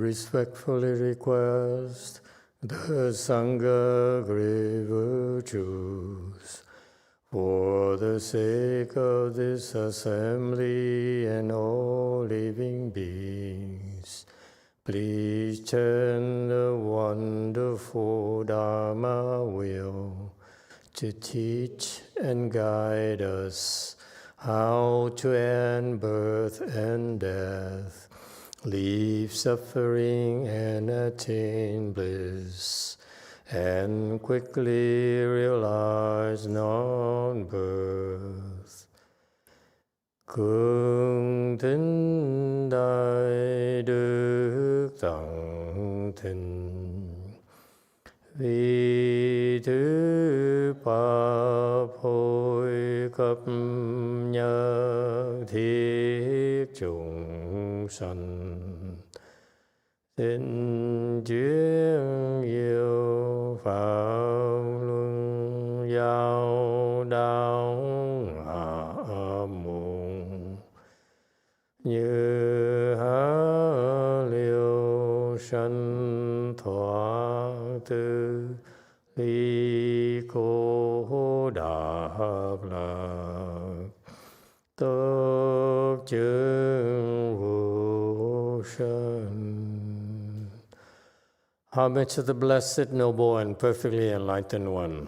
respectfully request the Sangha great virtues for the sake of this assembly and all living beings. Please turn the wonderful Dharma wheel to teach and guide us how to end birth and death, leave suffering and attain bliss, and quickly realize non-birth. Cung thính đại đức tặng thính, vì thứ pháp hội cấp nhất thiết chúng sanh, thính chuyên yêu pháp luân giao đạo hạ môn, như há liêu sanh thoát tư ly cô đạp lạc, tốt chứng vô sanh. Homage to the Blessed, Noble, and Perfectly Enlightened One.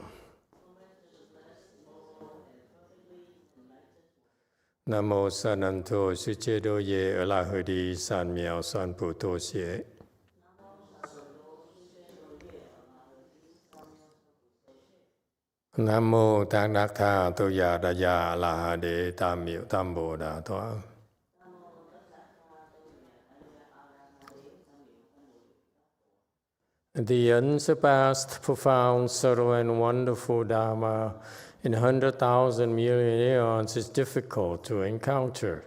Nam mô Sananto Suchedo Ye Alahadi San Miao San Puto Xie. Nam mô Tát Đắc Tha Tô Già Đà Già La Ha Đế Tam Miệu Tam Bồ Đà Thoa. The unsurpassed, profound, subtle, and wonderful Dharma in 100,000 million aeons is difficult to encounter.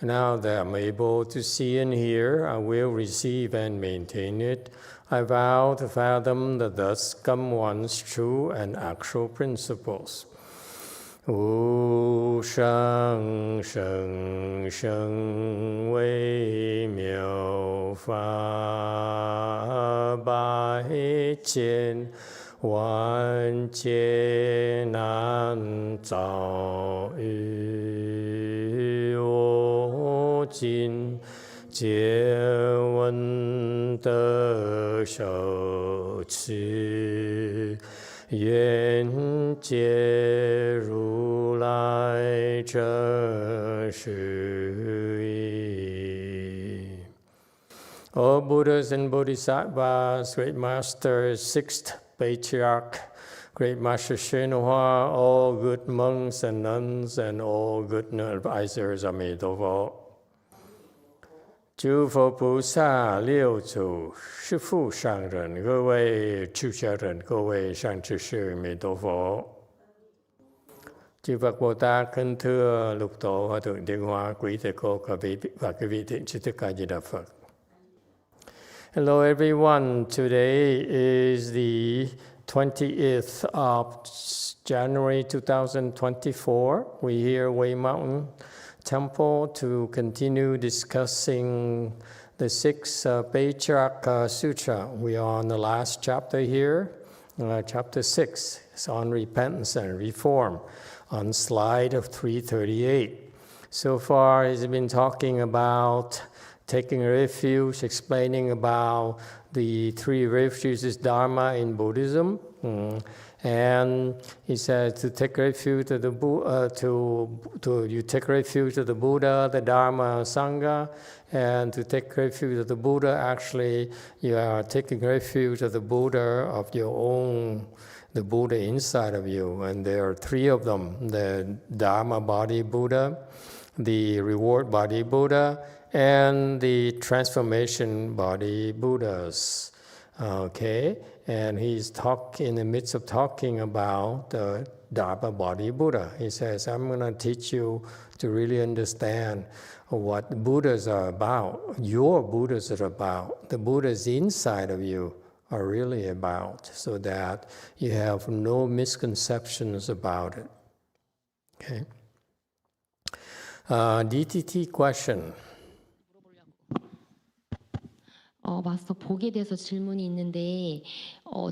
Now that I'm able to see and hear, I will receive and maintain it. I vow to fathom the thus come one's true and actual principles. Wu shang sheng sheng wei miao fa bai qian wan jie nan zao yu wo jin jie wen de shou qi Yuan Jie Ru Lai Zhe Shi Yi. All Buddhas and Bodhisattvas, great masters, sixth patriarch, great master Shenhua, all good monks and nuns, and all good advisors, Amitabha. 诸佛菩萨六祖师父上人，各位出家人，各位善知識，彌陀佛。Chư Phật Bồ Tát kính thưa Lục Tổ Hòa Thượng Thiên Hóa, quý thầy cô và quý vị thiện tri thức A Di Đà Phật. Hello everyone. Today is the 20th of January 2024. We here Way Mountain Temple to continue discussing the sixth Patriarch Sutra. We are on the last chapter here, chapter 6. It's on repentance and reform, on slide of 338. So far, he's been talking about taking refuge, explaining about the three refuges Dharma in Buddhism. And he said to take refuge to the you take refuge to the Buddha, the Dharma, Sangha, and to take refuge to the Buddha. Actually, you are taking refuge to the Buddha of your own, the Buddha inside of you. And there are three of them: the Dharma body Buddha, the reward body Buddha, and the transformation body Buddhas. Okay. And he's in the midst of talking about the Dharma body Buddha. He says, I'm going to teach you to really understand what Buddhas are about, your Buddhas are about, the Buddhas inside of you are really about, so that you have no misconceptions about it. Okay. DTT question. 마스터 복에 대해서 질문이 있는데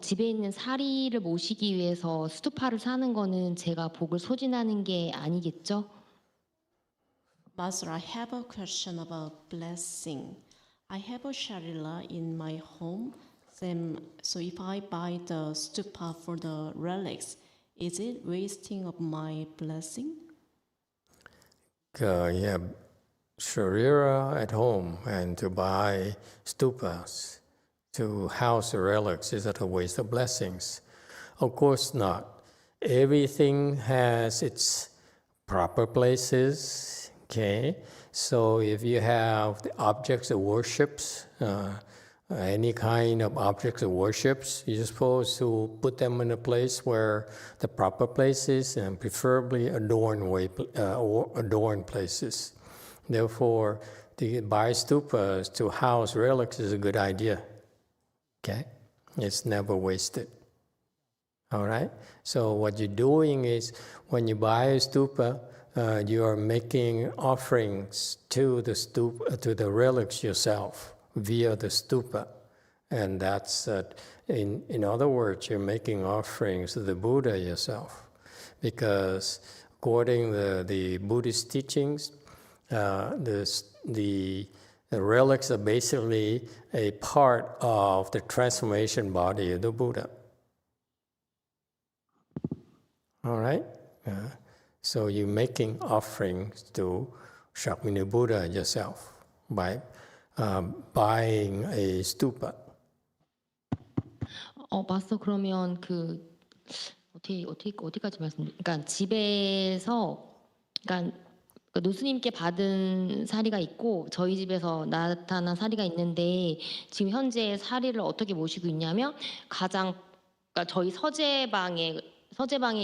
집에 있는 사리를 모시기 위해서 스투파를 사는 거는 제가 복을 소진하는 게 아니겠죠? Master, I have a question about blessing. I have a sharila in my home. So if I buy the stupa for the relics, is it wasting of my blessing? You have sharira at home, and to buy stupas to house the relics, is that a waste of blessings? Of course not. Everything has its proper places, okay? So if you have the objects of worships, any kind of objects of worships, you're supposed to put them in a place where the proper places, and preferably adorned places. Therefore, to buy stupas to house relics is a good idea. Okay? It's never wasted. All right? So what you're doing is, when you buy a stupa, you are making offerings to the stupa, to the relics yourself via the stupa. And that's, in other words, you're making offerings to the Buddha yourself. Because according to the Buddhist teachings, the relics are basically a part of the transformation body of the Buddha. All right? So you're making offerings to Shakmini Buddha yourself by buying a stupa. 마스터 그러면 어디까지 그러니까 집에서 그러니까 노스님께 받은 사리가 있고 저희 집에서 나타난 사리가 있는데 지금 현재 사리를 어떻게 모시고 있냐면 그러니까 저희 서재방에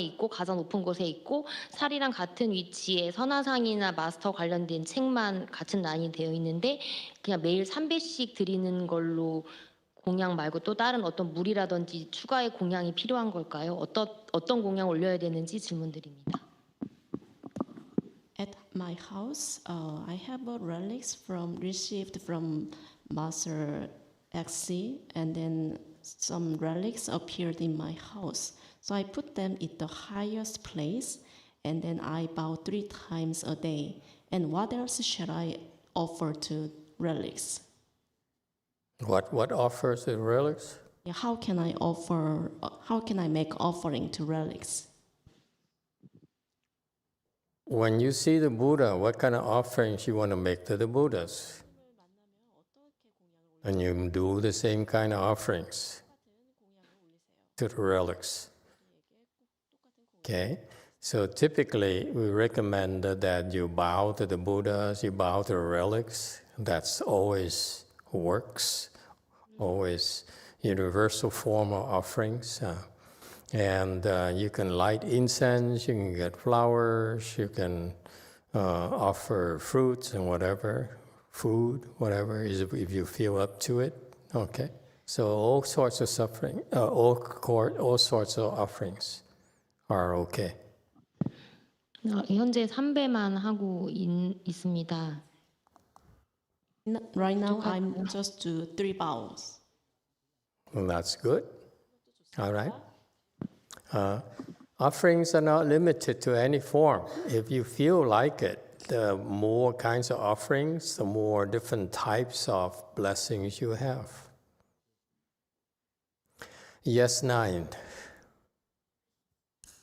있고 가장 높은 곳에 있고 사리랑 같은 위치에 선화상이나 마스터 관련된 책만 같은 라인이 되어 있는데 그냥 매일 3배씩 드리는 걸로 공양 말고 또 다른 어떤 물이라든지 추가의 공양이 필요한 걸까요? 어떤 공양 올려야 되는지 질문드립니다. At my house, I have relics received from Master XC, and then some relics appeared in my house. So I put them in the highest place, and then I bow 3 times a day. And what else should I offer to relics? What offers the relics? Yeah, how can I make offering to relics? When you see the Buddha, what kind of offerings you want to make to the Buddhas? And you do the same kind of offerings to the relics. Okay? So typically, we recommend that you bow to the Buddhas, you bow to the relics. That's always works, always universal form of offerings. And you can light incense, you can get flowers, you can offer fruits and whatever, food, whatever, if you feel up to it. Okay? So all sorts of suffering, all sorts of offerings are okay. 현재 3배만 하고 있습니다. Right now, I'm just do 3 bows. Well, that's good. All right. Offerings are not limited to any form. If you feel like it, the more kinds of offerings, the more different types of blessings you have. Yes, 9.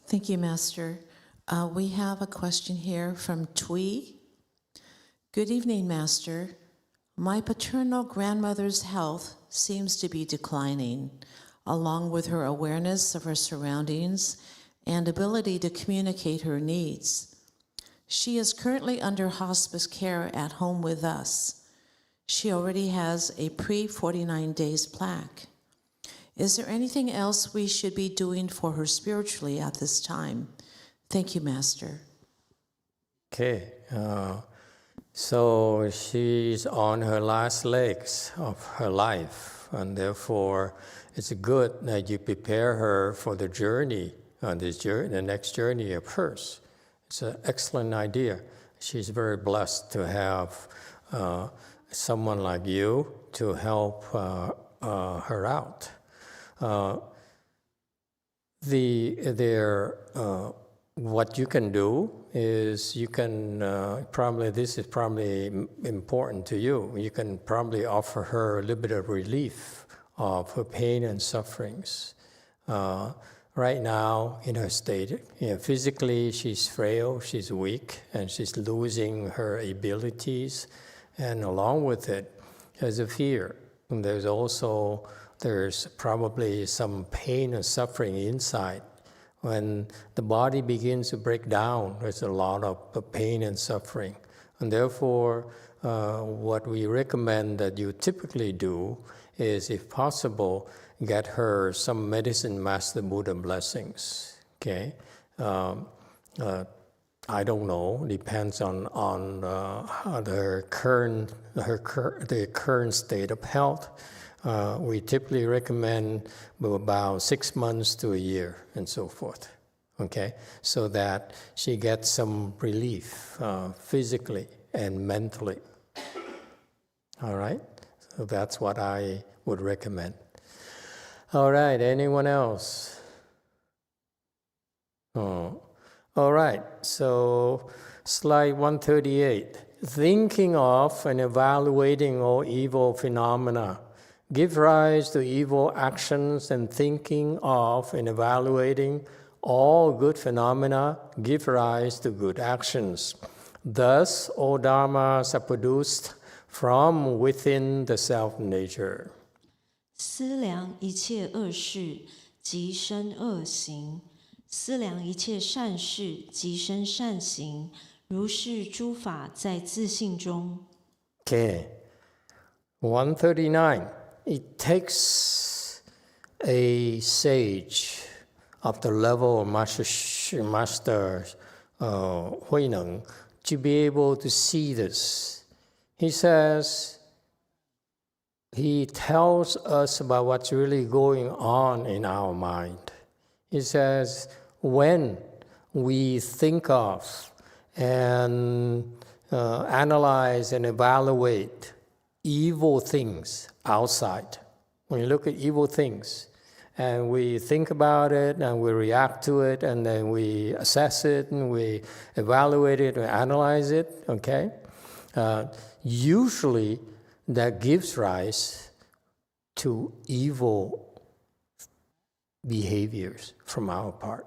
Thank you, Master. We have a question here from Twee. Good evening, Master. My paternal grandmother's health seems to be declining, along with her awareness of her surroundings and ability to communicate her needs. She is currently under hospice care at home with us. She already has a pre-49 days plaque. Is there anything else we should be doing for her spiritually at this time? Thank you, Master. Okay. So she's on her last legs of her life, and therefore it's good that you prepare her for the journey, the next journey of hers. It's an excellent idea. She's very blessed to have someone like you to help her out. What you can do is you can this is probably important to you. You can probably offer her a little bit of relief of her pain and sufferings. Right now, in her state, physically she's frail, she's weak, and she's losing her abilities. And along with it, there's a fear. And there's probably some pain and suffering inside. When the body begins to break down, there's a lot of pain and suffering. And therefore, what we recommend that you typically do is, if possible, get her some medicine Master Buddha blessings. Okay, I don't know. Depends on the current state of health. We typically recommend about 6 months to a year and so forth. Okay, so that she gets some relief physically and mentally. All right, so that's what I would recommend. All right, anyone else? Oh. All right, so slide 138. Thinking of and evaluating all evil phenomena give rise to evil actions, and thinking of and evaluating all good phenomena give rise to good actions. Thus, all dharmas are produced from within the self-nature. 思量一切恶事，即生恶行；思量一切善事，即生善行。如是诸法在自性中。 Okay, 139. It takes a sage of the level of Master Huineng to be able to see this. He says, he tells us about what's really going on in our mind. He says, when we think of and analyze and evaluate evil things outside, when you look at evil things and we think about it and we react to it and then we assess it and we evaluate it and analyze it, okay? Usually that gives rise to evil behaviors from our part.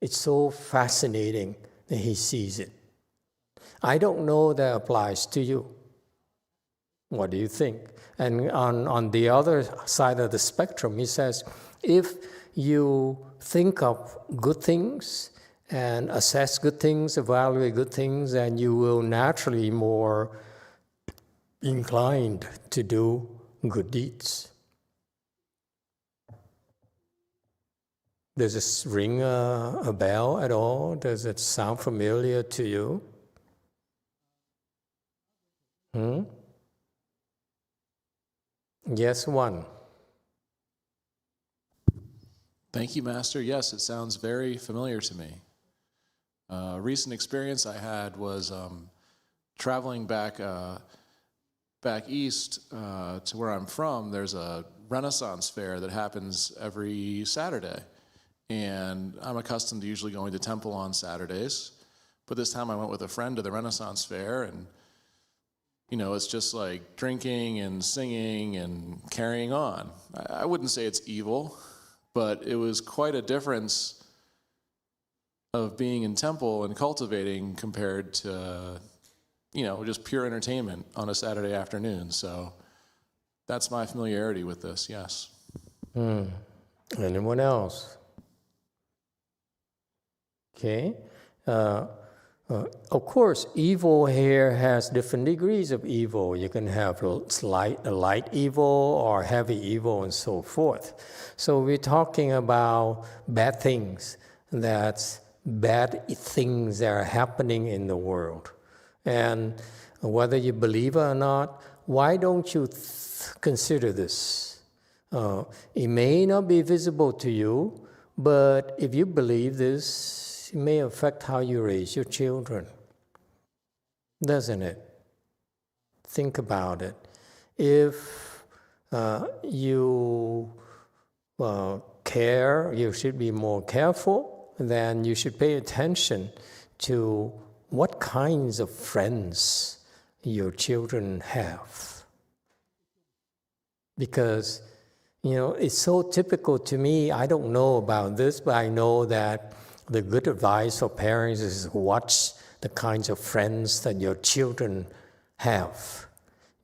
It's so fascinating that he sees it. I don't know that applies to you. What do you think? And on the other side of the spectrum, he says, if you think of good things and assess good things, evaluate good things, then you will naturally more inclined to do good deeds. Does this ring a bell at all? Does it sound familiar to you? Yes, one. Thank you, Master. Yes, it sounds very familiar to me. A recent experience I had was traveling back east to where I'm from. There's a Renaissance fair that happens every Saturday. And I'm accustomed to usually going to temple on Saturdays. But this time I went with a friend to the Renaissance fair, and it's just like drinking and singing and carrying on. I wouldn't say it's evil, but it was quite a difference of being in temple and cultivating compared to, just pure entertainment on a Saturday afternoon. So that's my familiarity with this, yes. Anyone else? Okay. Of course, evil here has different degrees of evil. You can have light evil or heavy evil and so forth. So we're talking about bad things. That's bad things that are happening in the world. And whether you believe it or not, why don't you consider this? It may not be visible to you, but if you believe this, it may affect how you raise your children, doesn't it? Think about it. if you care, you should be more careful, then you should pay attention to what kinds of friends your children have. Because, it's so typical to me. I don't know about this, but I know that the good advice for parents is watch the kinds of friends that your children have.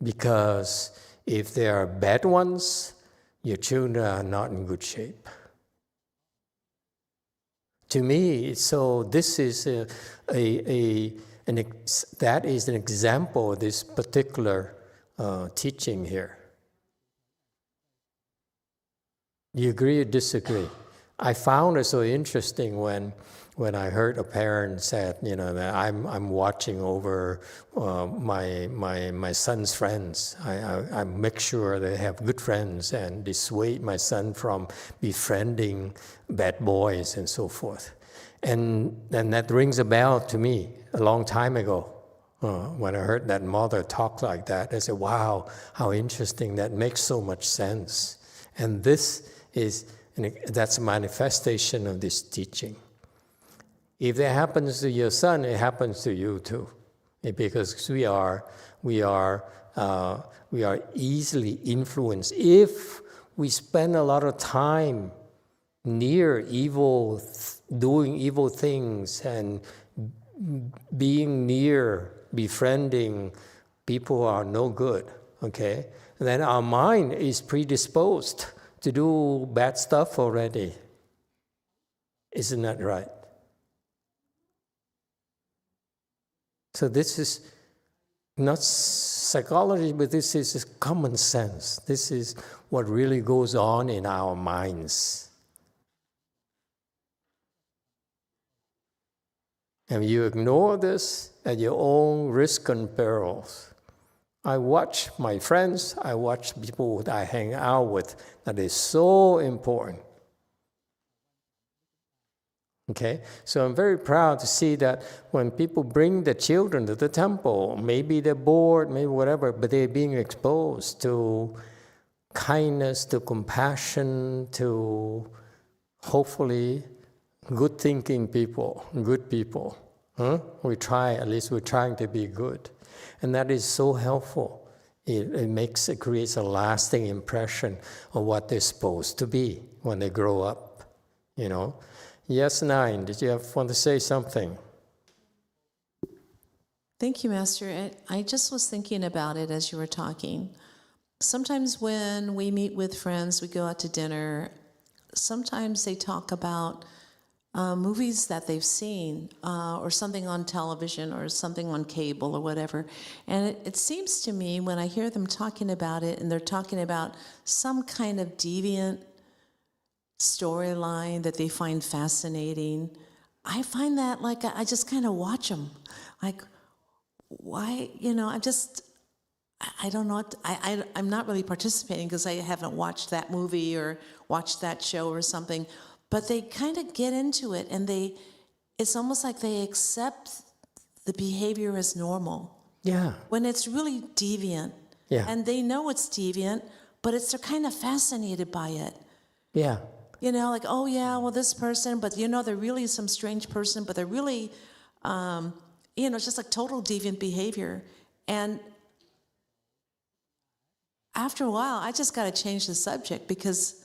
Because if they are bad ones, your children are not in good shape. To me, so this is that is an example of this particular teaching here. Do you agree or disagree? I found it so interesting when I heard a parent said, that I'm watching over my son's friends. I make sure they have good friends and dissuade my son from befriending bad boys and so forth. And that rings a bell to me a long time ago. When I heard that mother talk like that, I said, wow, how interesting. That makes so much sense. And that's a manifestation of this teaching. If that happens to your son, it happens to you too, because we are easily influenced. If we spend a lot of time near evil, doing evil things, and being near, befriending people who are no good, okay, then our mind is predisposed to do bad stuff already. Isn't that right? So this is not psychology, but this is common sense. This is what really goes on in our minds. And you ignore this at your own risk and perils. I watch my friends, I watch people that I hang out with. That is so important. Okay, so I'm very proud to see that when people bring the children to the temple, maybe they're bored, maybe whatever, but they're being exposed to kindness, to compassion, to hopefully good thinking people, good people. We're trying to be good. And that is so helpful. It creates a lasting impression of what they're supposed to be when they grow up, Yes, 9, did you want to say something? Thank you, Master. I just was thinking about it as you were talking. Sometimes when we meet with friends, we go out to dinner, sometimes they talk about movies that they've seen or something on television or something on cable or whatever. And it seems to me when I hear them talking about it and they're talking about some kind of deviant storyline that they find fascinating, I find that I just kind of watch them. Why, I don't know. I'm not really participating because I haven't watched that movie or watched that show or something. But they kind of get into it, and it's almost like they accept the behavior as normal. Yeah. When it's really deviant. Yeah. And they know it's deviant, but they're kind of fascinated by it. Yeah. Oh yeah, well this person, but they're really some strange person, but they're really, it's just like total deviant behavior. And after a while, I just got to change the subject because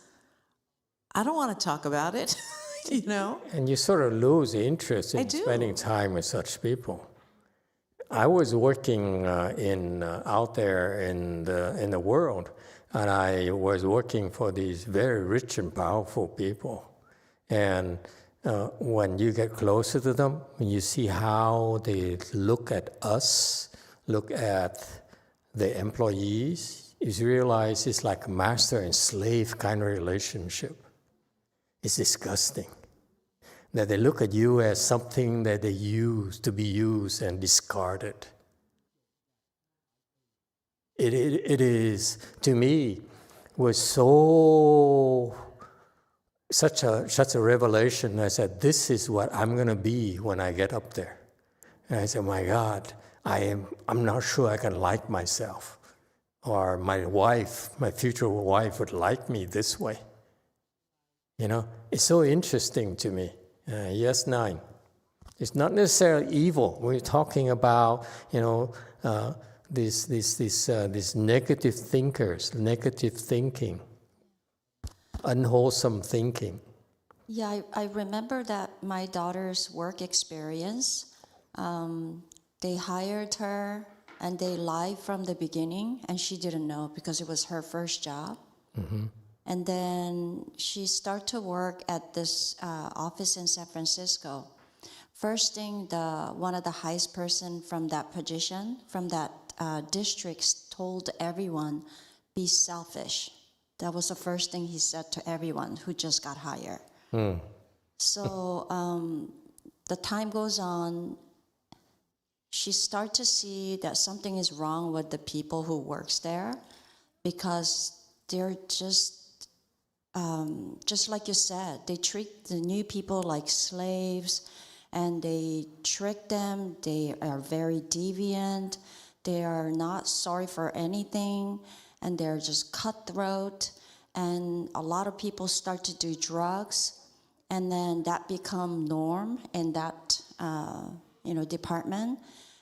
I don't want to talk about it, And you sort of lose interest in spending time with such people. I was working out there in the world, and I was working for these very rich and powerful people. And when you get closer to them, when you see how they look at us, look at the employees, you realize it's like a master and slave kind of relationship. It's disgusting that they look at you as something that they use to be used and discarded. It is, to me, was such a revelation. I said, this is what I'm going to be when I get up there. And I said, my God, I'm not sure I can like myself. or my wife, my future wife would like me this way. You know, it's so interesting to me. Yes, 9. It's not necessarily evil. We're talking about, you know, these negative thinkers, negative thinking, unwholesome thinking. Yeah, I remember that my daughter's work experience, they hired her and they lied from the beginning, and she didn't know because it was her first job. Mm-hmm. And then she started to work at this office in San Francisco. First thing, one of the highest person from that position, from that district, told everyone, be selfish. That was the first thing he said to everyone who just got hired. So the time goes on, she starts to see that something is wrong with the people who works there, because they're just like you said, they treat the new people like slaves, and they trick them. They are very deviant. They are not sorry for anything, and they're just cutthroat. And a lot of people start to do drugs, and then that become norm in that department.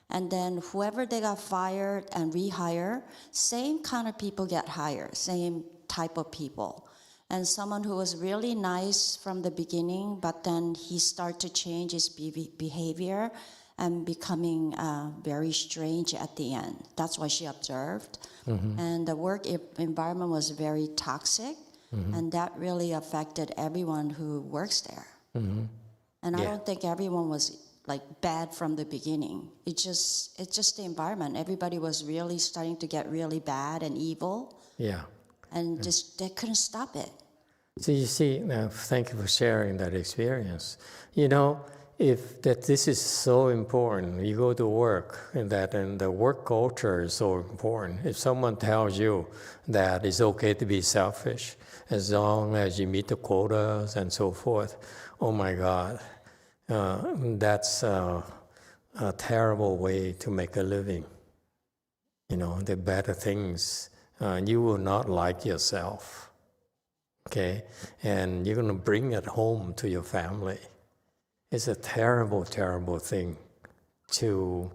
And then whoever they got fired and rehire, same kind of people get hired, same type of people. And someone who was really nice from the beginning, but then he started to change his behavior and becoming very strange at the end. That's what she observed. Mm-hmm. And the work environment was very toxic, mm-hmm. and that really affected everyone who works there. Mm-hmm. And I don't think everyone was like bad from the beginning. It's just the environment. Everybody was really starting to get really bad and evil. Yeah. And just they couldn't stop it. So you see, thank you for sharing that experience. You know, this is so important. You go to work, and the work culture is so important. If someone tells you that it's okay to be selfish as long as you meet the quotas and so forth, oh my God, that's a terrible way to make a living. You know, the better things. You will not like yourself, okay? And you're going to bring it home to your family. It's a terrible, terrible thing to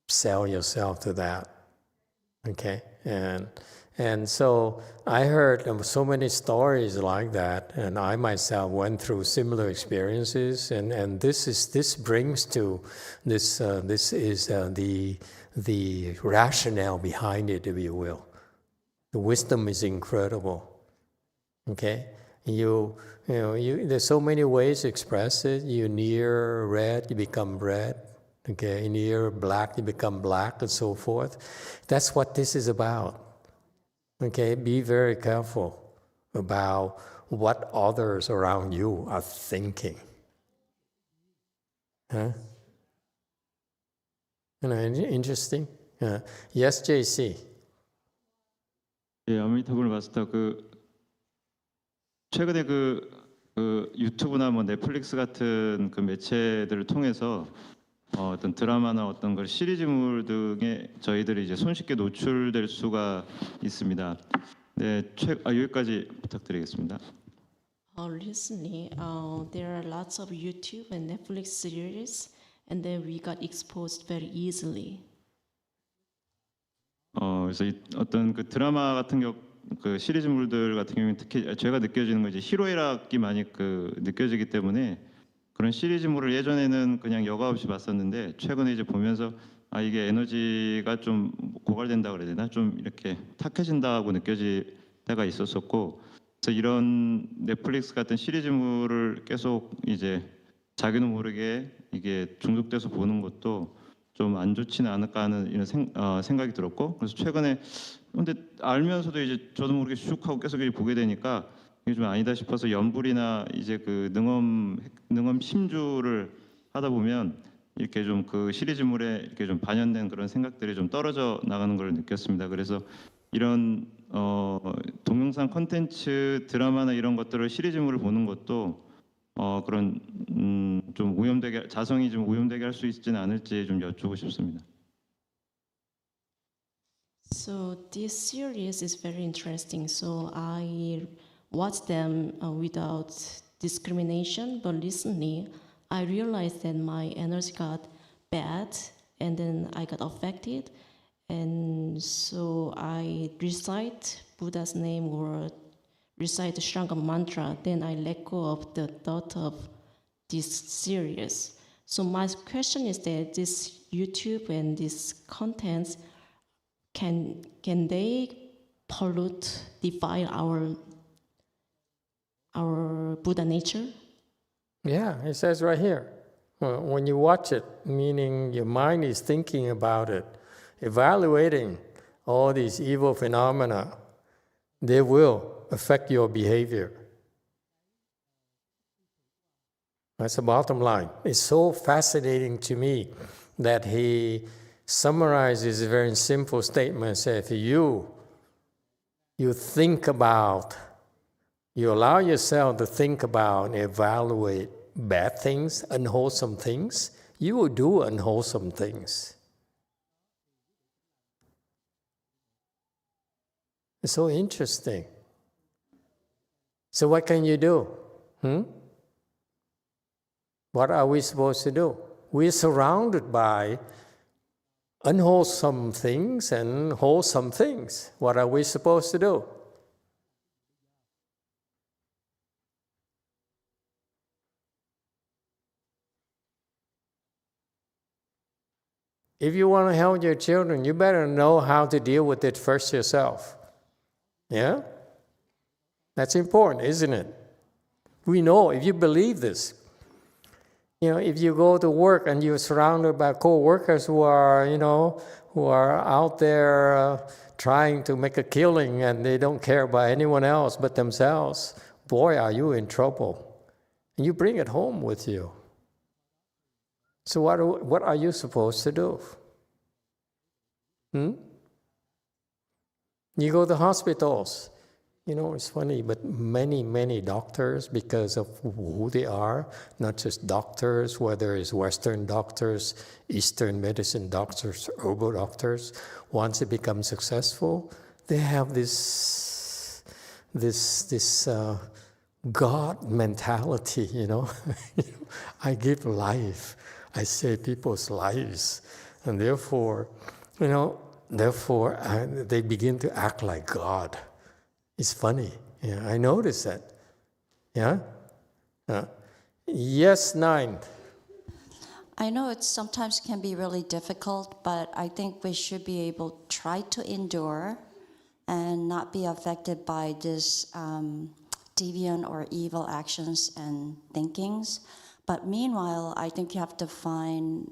sell yourself to that, okay? And so I heard so many stories like that, and I myself went through similar experiences, and this brings to this is the rationale behind it, if you will. The wisdom is incredible. Okay, there's so many ways to express it. You near red, you become red. Okay, near black, you become black, and so forth. That's what this is about. Okay, be very careful about what others around you are thinking. Huh? Interesting. Yes, JC. 예, 아미타불 마스터 최근에 유튜브나 뭐 넷플릭스 같은 그 매체들을 통해서 어떤 드라마나 어떤 걸 시리즈물 등에 저희들이 이제 손쉽게 노출될 수가 있습니다. 네, 여기까지 부탁드리겠습니다. Recently, there are lots of YouTube and Netflix series, and then we got exposed very easily. 그래서 어떤 그 드라마 같은 그 시리즈물들 같은 경우는 특히 제가 느껴지는 건 이제 희로애락이 많이 느껴지기 때문에 그런 시리즈물을 예전에는 그냥 여과 없이 봤었는데 최근에 이제 보면서 이게 에너지가 좀 고갈된다 그래야 되나, 좀 이렇게 탁해진다고 느껴질 때가 있었었고, 그래서 이런 넷플릭스 같은 시리즈물을 계속 이제 자기도 모르게 이게 중독돼서 보는 것도 좀 안 좋지는 않을까 하는 이런 생각이 들었고, 그래서 최근에 근데 알면서도 이제 저도 모르게 슉 하고 계속 보게 되니까 이게 좀 아니다 싶어서 연불이나 이제 그 능엄 심주를 하다 보면 이렇게 좀 그 시리즈물에 이렇게 좀 반영된 그런 생각들이 좀 떨어져 나가는 걸 느꼈습니다. 그래서 이런 동영상 콘텐츠 드라마나 이런 것들을 시리즈물을 보는 것도 그런 좀 자성이 좀 오염되게 할 수 있지는 않을지 좀 여쭈고 싶습니다. So this series is very interesting. So I watched them without discrimination, but recently I realized that my energy got bad and then I got affected. And so I recite Buddha's name or recite the Shranga mantra, then I let go of the thought of this series. So my question is that this YouTube and this contents, can they pollute, defile our Buddha nature? Yeah, it says right here. When you watch it, meaning your mind is thinking about it, evaluating all these evil phenomena, they will affect your behavior. That's the bottom line. It's so fascinating to me that he summarizes a very simple statement. Says, you think about, you allow yourself to think about and evaluate bad things, unwholesome things, you will do unwholesome things. It's so interesting. So what can you do? What are we supposed to do? We're surrounded by unwholesome things and wholesome things. What are we supposed to do? If you want to help your children, you better know how to deal with it first yourself. Yeah? That's important, isn't it? We know, if you believe this, if you go to work and you're surrounded by co-workers who are out there trying to make a killing and they don't care about anyone else but themselves, boy, are you in trouble. And you bring it home with you. So what are you supposed to do? You go to hospitals. It's funny, but many doctors, because of who they are, not just doctors, whether it's Western doctors, Eastern medicine doctors, herbal doctors, once they become successful, they have this God mentality, I give life, I save people's lives, and therefore they begin to act like God. It's funny. Yeah, I noticed that. Yeah? Yes, 9. I know it sometimes can be really difficult, but I think we should be able to try to endure and not be affected by this deviant or evil actions and thinkings. But meanwhile, I think you have to find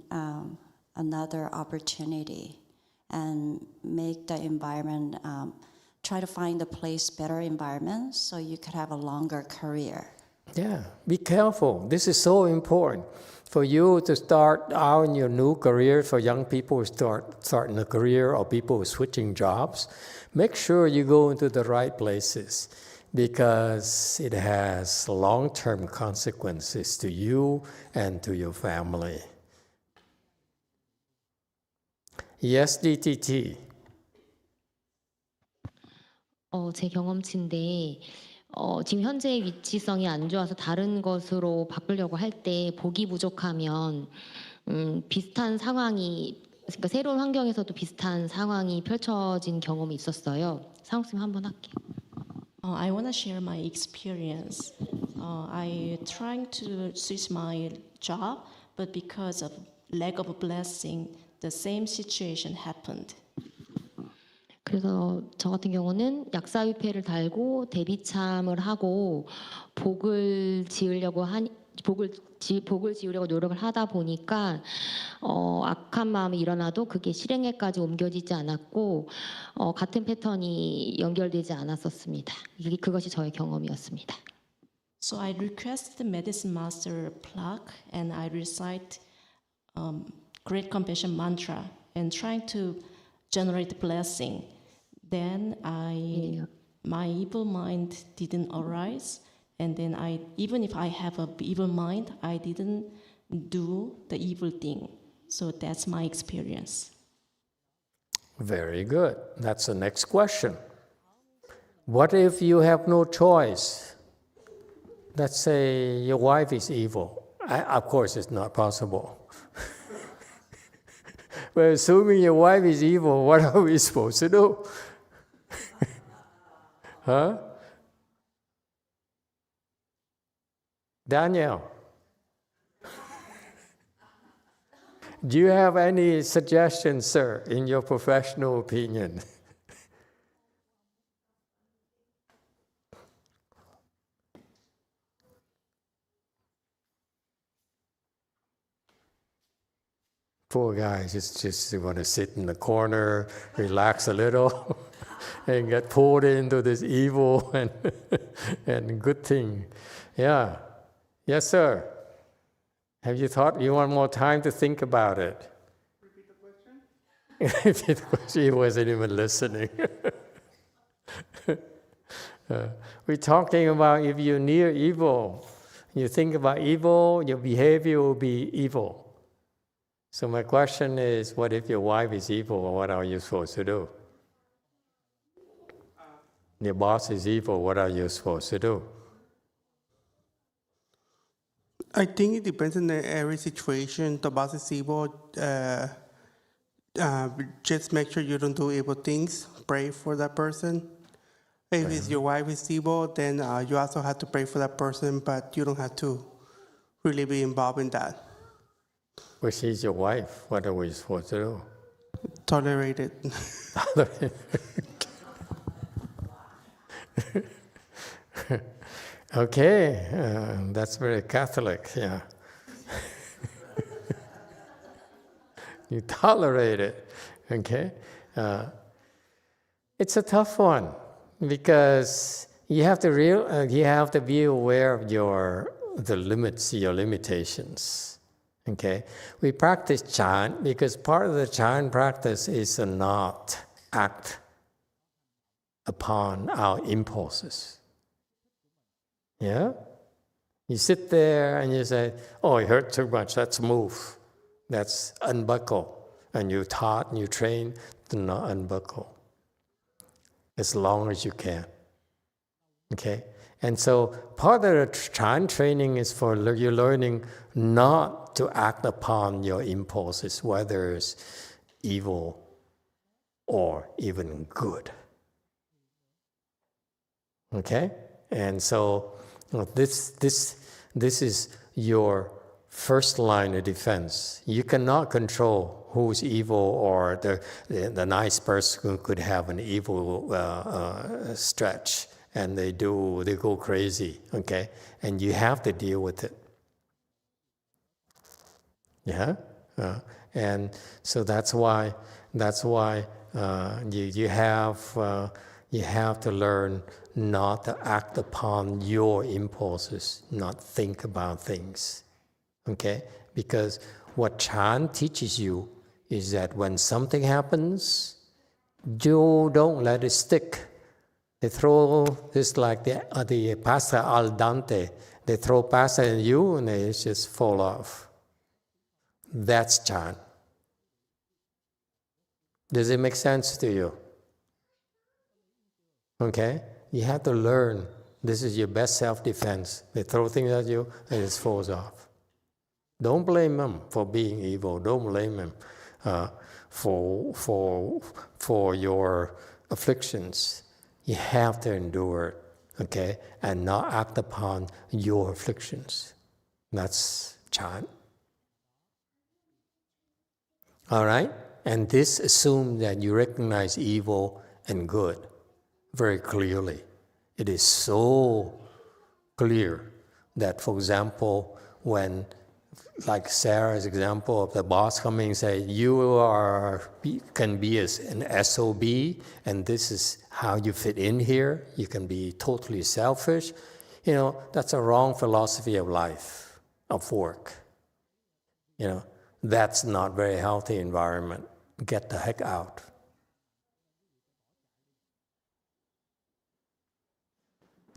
another opportunity and make the environment, try to find a place, better environment, so you could have a longer career. Yeah, be careful. This is so important. For you to start out in your new career, for young people who starting a career or people who are switching jobs, make sure you go into the right places because it has long-term consequences to you and to your family. Yes, DTT. 제 경험치인데 지금 현재의 위치성이 안 좋아서 다른 것으로 바꾸려고 할 때 복이 부족하면 비슷한 상황이, 그러니까 새로운 환경에서도 비슷한 상황이 펼쳐진 경험이 있었어요. 상욱쌤 한번 할게요. I want to share my experience. I trying to switch my job, but because of lack of a blessing, the same situation happened. 그래서 저 같은 경우는 약사위패를 달고 대비참을 하고 복을 지으려고 노력을 하다 보니까 악한 마음이 일어나도 그게 실행에까지 옮겨지지 않았고 같은 패턴이 연결되지 않았었습니다. 그것이 저의 경험이었습니다. So I request the medicine master plaque and I recite great compassion mantra and trying to generate blessing. Then my evil mind didn't arise, and then even if I have an evil mind, I didn't do the evil thing. So that's my experience. Very good. That's the next question. What if you have no choice? Let's say your wife is evil. Of course, it's not possible. But assuming your wife is evil, what are we supposed to do? Huh? Daniel, do you have any suggestions, sir, in your professional opinion? Poor guy, just want to sit in the corner, relax a little, and get pulled into this evil and good thing. Yeah. Yes, sir. Have you thought, you want more time to think about it? Repeat the question? Repeat the question. He wasn't even listening. We're talking about if you're near evil, you think about evil, your behavior will be evil. So my question is, what if your wife is evil? What are you supposed to do? Your boss is evil. What are you supposed to do? I think it depends on every situation. The boss is evil. Just make sure you don't do evil things. Pray for that person. If it's your wife is evil, then you also have to pray for that person, but you don't have to really be involved in that. Well, she's your wife. What are we supposed to do? Tolerate it. Okay, that's very Catholic, yeah. You tolerate it, okay? It's a tough one because you have to be aware of the limits, your limitations. Okay, we practice chant because part of the chant practice is to not act upon our impulses. Yeah? You sit there and you say, oh, it hurt too much, let's move. That's unbuckle. And you taught and you train to not unbuckle as long as you can. Okay? And so part of the chant training is for you learning not to act upon your impulses, whether it's evil or even good. Okay? And so this is your first line of defense. You cannot control who's evil, or the nice person who could have an evil stretch, and they go crazy, okay? And you have to deal with it. Yeah? And so that's why you have to learn not to act upon your impulses, not think about things, okay? Because what Chan teaches you is that when something happens, you don't let it stick. They throw this like the pasta al dente. They throw pasta at you and they just fall off. That's Chan. Does it make sense to you? Okay? You have to learn. This is your best self-defense. They throw things at you and it falls off. Don't blame them for being evil. Don't blame them for your afflictions. You have to endure it, okay? And not act upon your afflictions. That's chant. All right? And this assumes that you recognize evil and good very clearly. It is so clear that, for example, when, like Sarah's example of the boss coming and say, can be an SOB, and this is how you fit in here. You can be totally selfish. You know, that's a wrong philosophy of life, of work. You know, that's not very healthy environment. Get the heck out.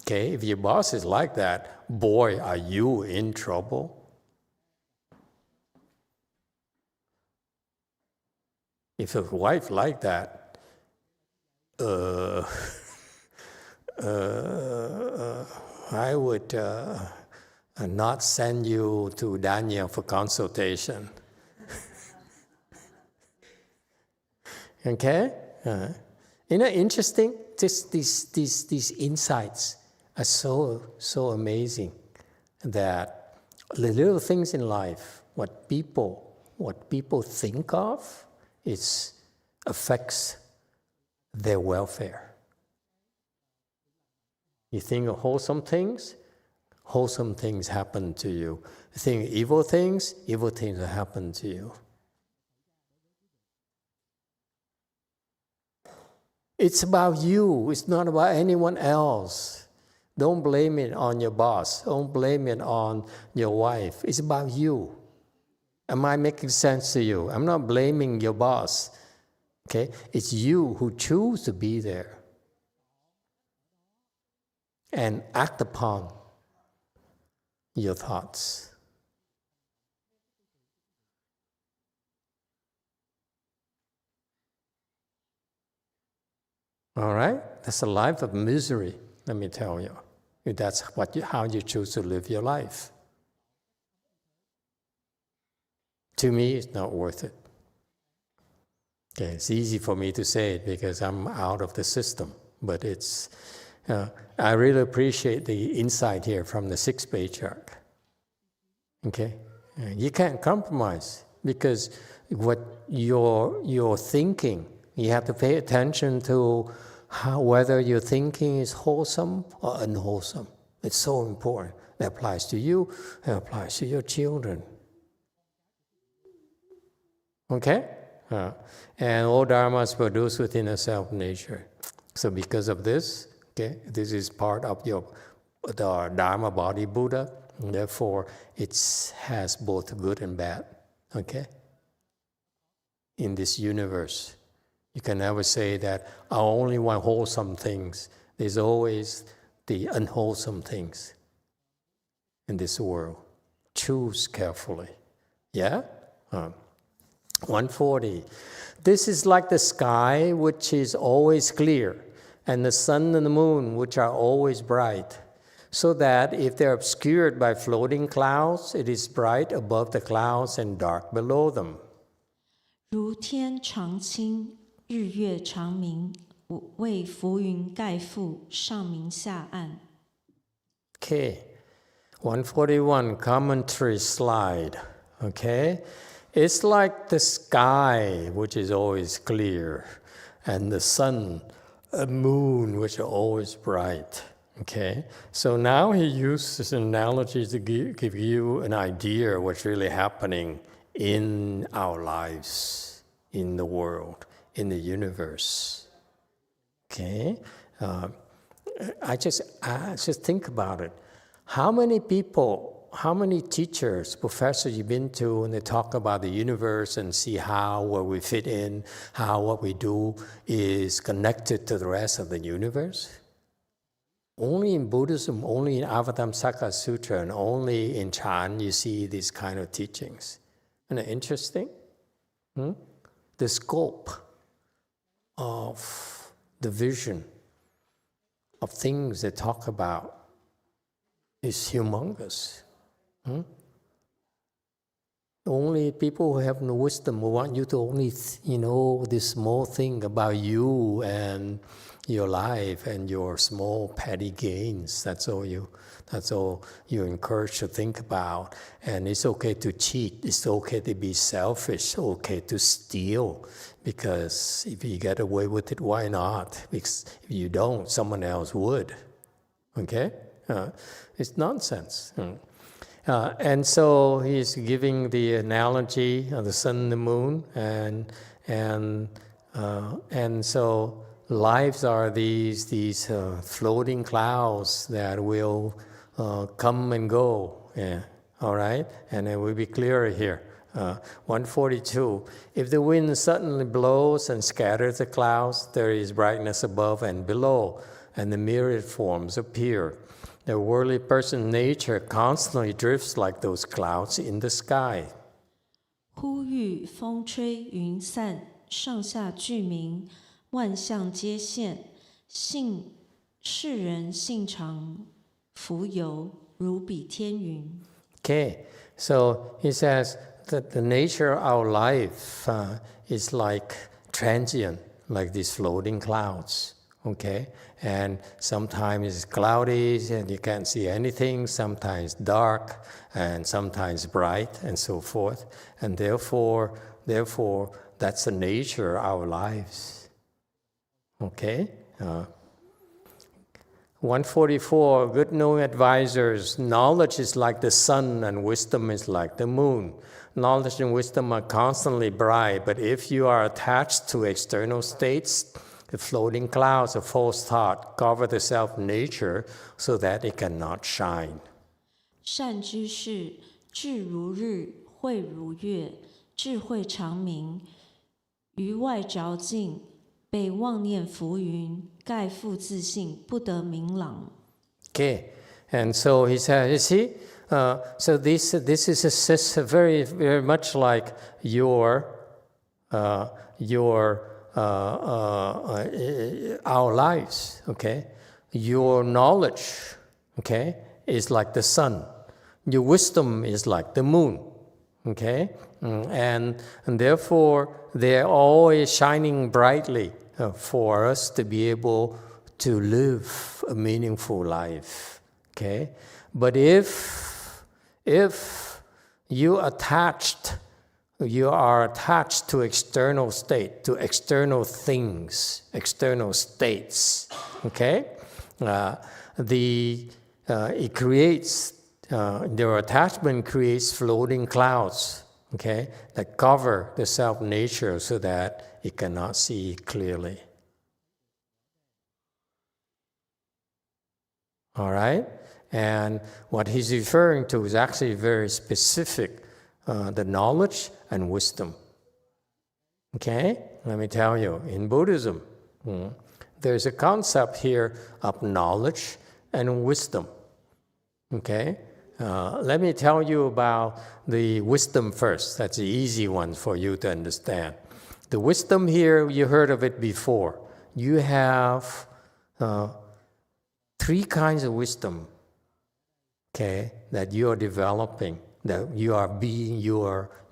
Okay, if your boss is like that, boy, are you in trouble. If a wife like that, I would not send you to Daniel for consultation. Okay? Interesting. Just these insights are so amazing that the little things in life, what people think of, affects their welfare. You think of wholesome things happen to you. You think evil things happen to you. It's about you. It's not about anyone else. Don't blame it on your boss. Don't blame it on your wife. It's about you. Am I making sense to you? I'm not blaming your boss. Okay? It's you who choose to be there and act upon your thoughts. All right? That's a life of misery, let me tell you. If that's how you choose to live your life. To me, it's not worth it. Okay, it's easy for me to say it because I'm out of the system, but I really appreciate the insight here from the sixth patriarch. Okay? You can't compromise because what you're thinking, you have to pay attention to whether your thinking is wholesome or unwholesome. It's so important. That applies to you, it applies to your children. Okay? And all dharma is produced within a self-nature. So because of this, okay, this is part of the dharma body Buddha, and therefore it has both good and bad, okay? In this universe. You can never say that I only want wholesome things. There's always the unwholesome things in this world. Choose carefully. Yeah? 140. This is like the sky, which is always clear, and the sun and the moon, which are always bright, so that if they're obscured by floating clouds, it is bright above the clouds and dark below them. 如天常清，日月常明，为浮云盖覆，上明下暗。 Okay, 141, commentary slide, okay? It's like the sky, which is always clear, and the sun and moon, which are always bright, okay? So now he uses an analogy to give you an idea of what's really happening in our lives, in the world, in the universe, okay? I just think about it. How many people, how many teachers, professors you've been to, and they talk about the universe and see where we fit in, how what we do is connected to the rest of the universe? Only in Buddhism, only in Avatamsaka Sutra, and only in Chan you see these kind of teachings. Isn't it interesting? The scope of the vision of things they talk about is humongous. Only people who have no wisdom will want you to only know this small thing about you and your life and your small petty gains. That's all you're encouraged to think about. And it's okay to cheat. It's okay to be selfish. It's okay to steal. Because if you get away with it, why not? Because if you don't, someone else would. Okay? It's nonsense. And so he's giving the analogy of the sun and the moon, and so lives are these floating clouds that will come and go. Yeah. All right, and it will be clearer here. 142. If the wind suddenly blows and scatters the clouds, there is brightness above and below, and the myriad forms appear. The worldly person's nature constantly drifts like those clouds in the sky. 忽遇风吹云散，上下俱明，万象皆现，世人性常浮游，如比天云。 Okay, so he says that the nature of our life is like transient, like these floating clouds. Okay, and sometimes it's cloudy and you can't see anything, sometimes dark and sometimes bright and so forth. And therefore, that's the nature of our lives. Okay? 144, good knowing advisors, knowledge is like the sun and wisdom is like the moon. Knowledge and wisdom are constantly bright, but if you are attached to external states, the floating clouds of false thought cover the self-nature so that it cannot shine. 善知识，智如日，慧如月，智慧长明，于外着境，被妄念浮云，盖覆自性，不得明朗。 Okay, and so he said, you see, so this is very, very much like our lives, okay? Your knowledge, okay, is like the sun. Your wisdom is like the moon, okay? And therefore, they're always shining brightly for us to be able to live a meaningful life, okay? But if you are attached to external state, to external things, external states, okay? It creates, their attachment creates floating clouds, okay, that cover the self-nature so that it cannot see clearly. All right? And what he's referring to is actually very specific, the knowledge and wisdom. Okay? Let me tell you, in Buddhism, there's a concept here of knowledge and wisdom. Okay? Let me tell you about the wisdom first. That's the easy one for you to understand. The wisdom here, you heard of it before. You have 3 kinds of wisdom, okay, that you are developing, that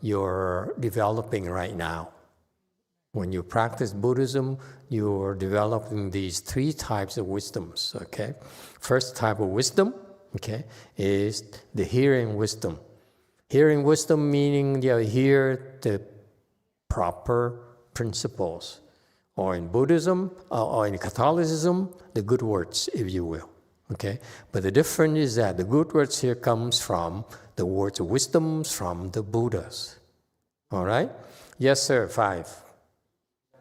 you're developing right now. When you practice Buddhism, you're developing these 3 types of wisdoms, okay? First type of wisdom, okay, is the hearing wisdom. Hearing wisdom meaning you hear the proper principles. Or in Buddhism, or in Catholicism, the good words, if you will. Okay? But the difference is that the good words here comes from the words of wisdoms from the Buddhas. All right? Yes, sir, 5.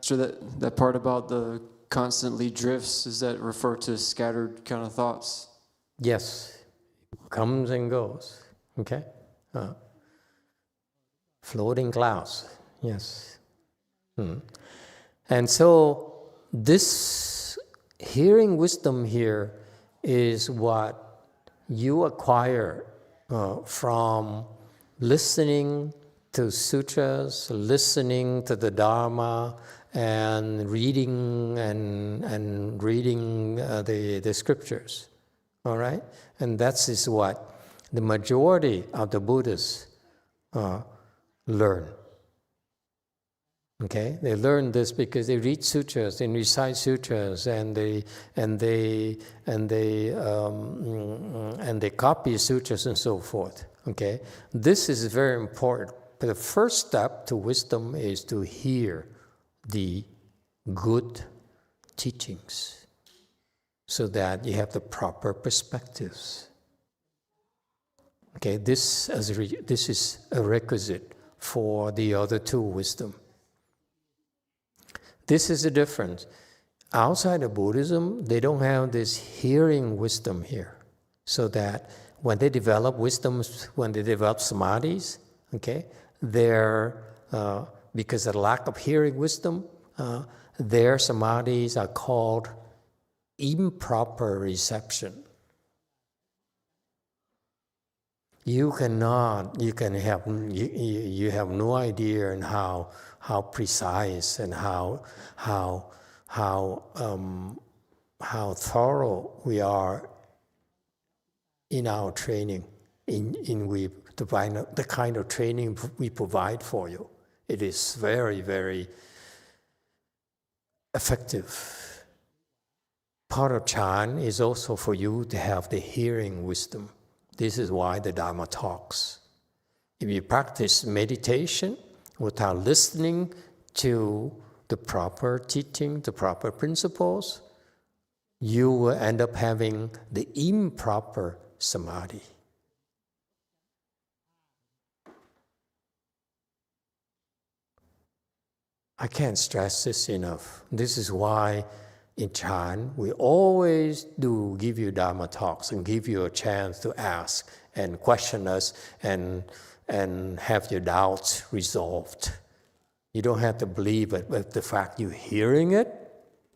So that part about the constantly drifts, does that refer to scattered kind of thoughts? Yes. Comes and goes. Okay? Floating clouds. Yes. And so this hearing wisdom here is what you acquire from listening to sutras, listening to the Dharma, and reading the scriptures. All right? And that is what the majority of the Buddhists learn. Okay, they learn this because they read sutras, they recite sutras, and they copy sutras and so forth. Okay, this is very important. But the first step to wisdom is to hear the good teachings, so that you have the proper perspectives. Okay, this is a requisite for the other 2 wisdom. This is the difference. Outside of Buddhism, they don't have this hearing wisdom here. So that when they develop wisdoms, when they develop samadhis, okay, they're, because of the lack of hearing wisdom, their samadhis are called improper reception. You have no idea and how precise and how thorough we are in our training, the kind of training we provide for you. It is very, very effective. Part of Chan is also for you to have the hearing wisdom. This is why the Dharma talks. If you practice meditation without listening to the proper teaching, the proper principles, you will end up having the improper samadhi. I can't stress this enough. This is why in Chan, we always do give you Dharma talks and give you a chance to ask and question us and have your doubts resolved. You don't have to believe it, but the fact you're hearing it,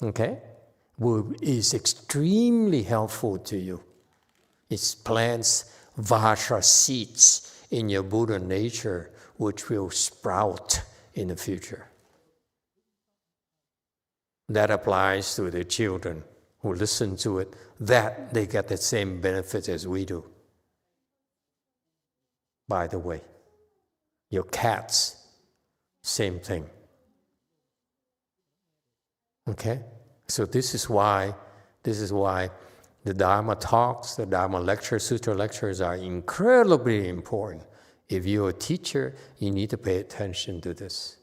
okay, is extremely helpful to you. It plants Vajra seeds in your Buddha nature, which will sprout in the future. That applies to the children who listen to it, that they get the same benefits as we do. By the way, your cats, same thing. Okay? So this is why the Dharma talks, the Dharma lectures, sutra lectures are incredibly important. If you're a teacher, you need to pay attention to this,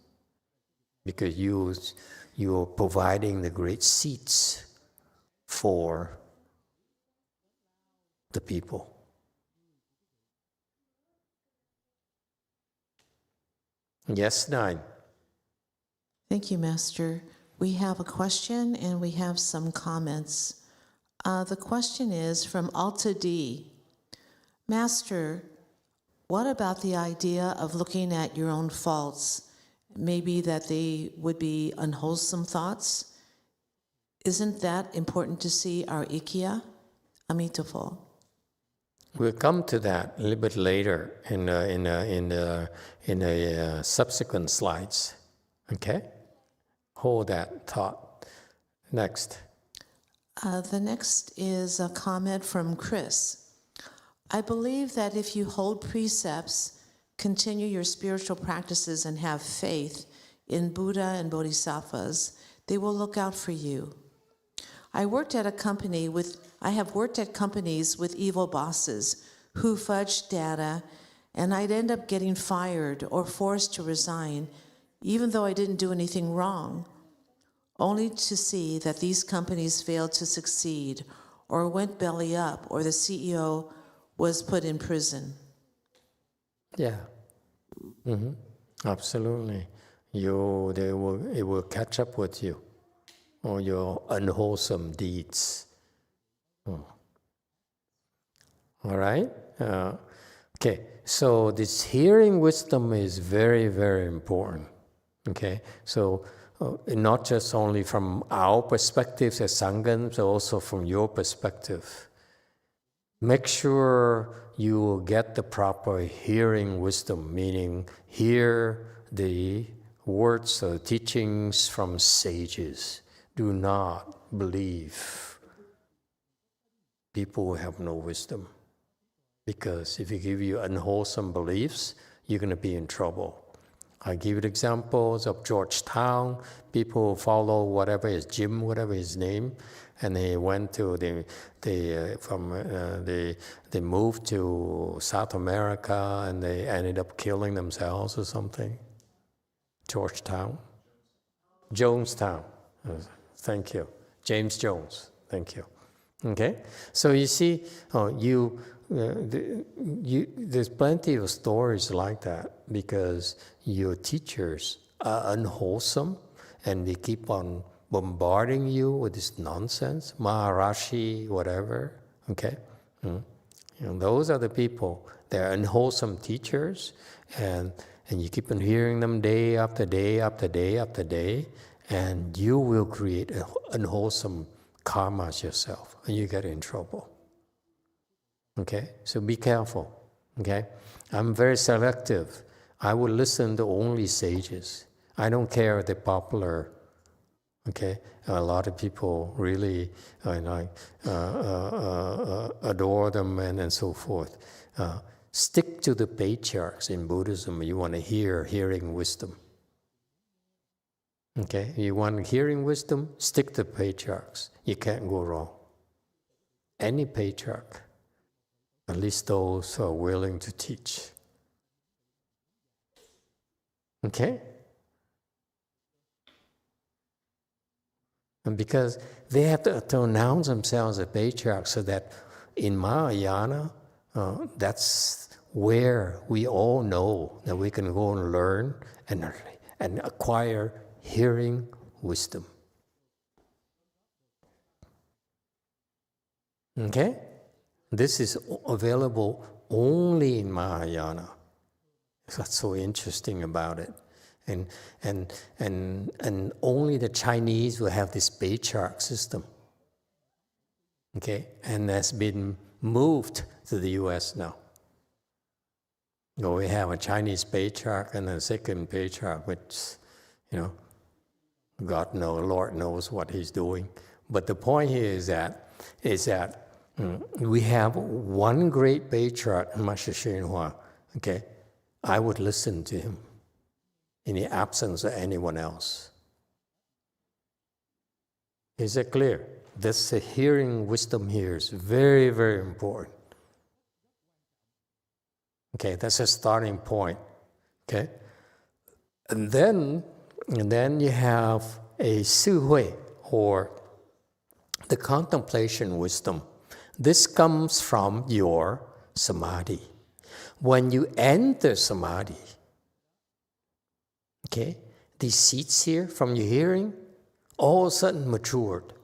because you're providing the great seeds for the people. Yes, 9. Thank you, Master. We have a question and we have some comments. The question is from Alta D. Master, what about the idea of looking at your own faults? Maybe that they would be unwholesome thoughts? Isn't that important to see our ikya? Amitabha. We'll come to that a little bit later in the subsequent slides. Okay? Hold that thought. Next. The next is a comment from Chris. I believe that if you hold precepts, continue your spiritual practices, and have faith in Buddha and Bodhisattvas, they will look out for you. I have worked at companies with evil bosses who fudged data, and I'd end up getting fired or forced to resign, even though I didn't do anything wrong, only to see that these companies failed to succeed or went belly up, or the CEO was put in prison. Yeah. Mm-hmm. Absolutely. It will catch up with you, or your unwholesome deeds. All right? Okay, so this hearing wisdom is very, very important. Okay, so not just only from our perspectives as Sanghas, but also from your perspective. Make sure you will get the proper hearing wisdom, meaning hear the words or teachings from sages. Do not believe people who have no wisdom. Because if you give you unwholesome beliefs, you're going to be in trouble. I give you examples of Georgetown. People follow whatever his name, and they went to they moved to South America, and they ended up killing themselves or something. Georgetown, Jonestown. Thank you, James Jones. Thank you. Okay, so you see, there's plenty of stories like that, because your teachers are unwholesome and they keep on bombarding you with this nonsense, Maharishi, whatever, okay? Those are the people. They're unwholesome teachers, and you keep on hearing them day after day after day after day, and you will create unwholesome karmas yourself, and you get in trouble. Okay, so be careful. Okay? I'm very selective. I will listen to only sages. I don't care if they're popular. Okay? A lot of people really adore them and so forth. Stick to the patriarchs in Buddhism. You want to hearing wisdom. Okay? You want hearing wisdom? Stick to patriarchs. You can't go wrong. Any patriarch, at least those who are willing to teach. Okay? And because they have to announce themselves as patriarchs, so that in Mahayana, that's where we all know that we can go and learn and acquire hearing wisdom. Okay? This is available only in Mahayana. That's so interesting about it. And only the Chinese will have this patriarch system. Okay? And that's been moved to the US now. So we have a Chinese patriarch and a second patriarch, which, God knows, Lord knows what he's doing. But the point here is that we have one great patriarch, Master Hsuan, okay? I would listen to him in the absence of anyone else. Is it clear? This hearing wisdom here is very, very important. Okay, that's a starting point. Okay? And then you have a Su Hui, or the contemplation wisdom. This comes from your samadhi. When you enter samadhi, okay, these seeds here from your hearing, all of a sudden matured.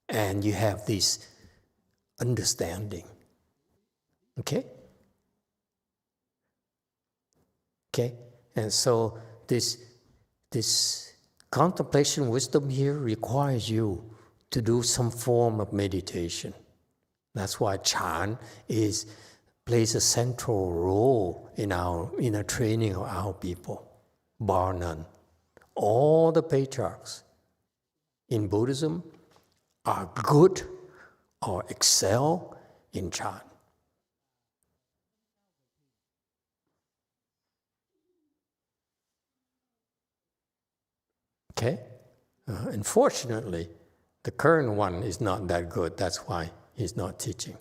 And you have this understanding. Okay? Okay? And so this contemplation wisdom here requires you to do some form of meditation. That's why Chan plays a central role in the training of our people, bar none. All the patriarchs in Buddhism are good or excel in Chan. Okay? Unfortunately, the current one is not that good. That's why he's not teaching.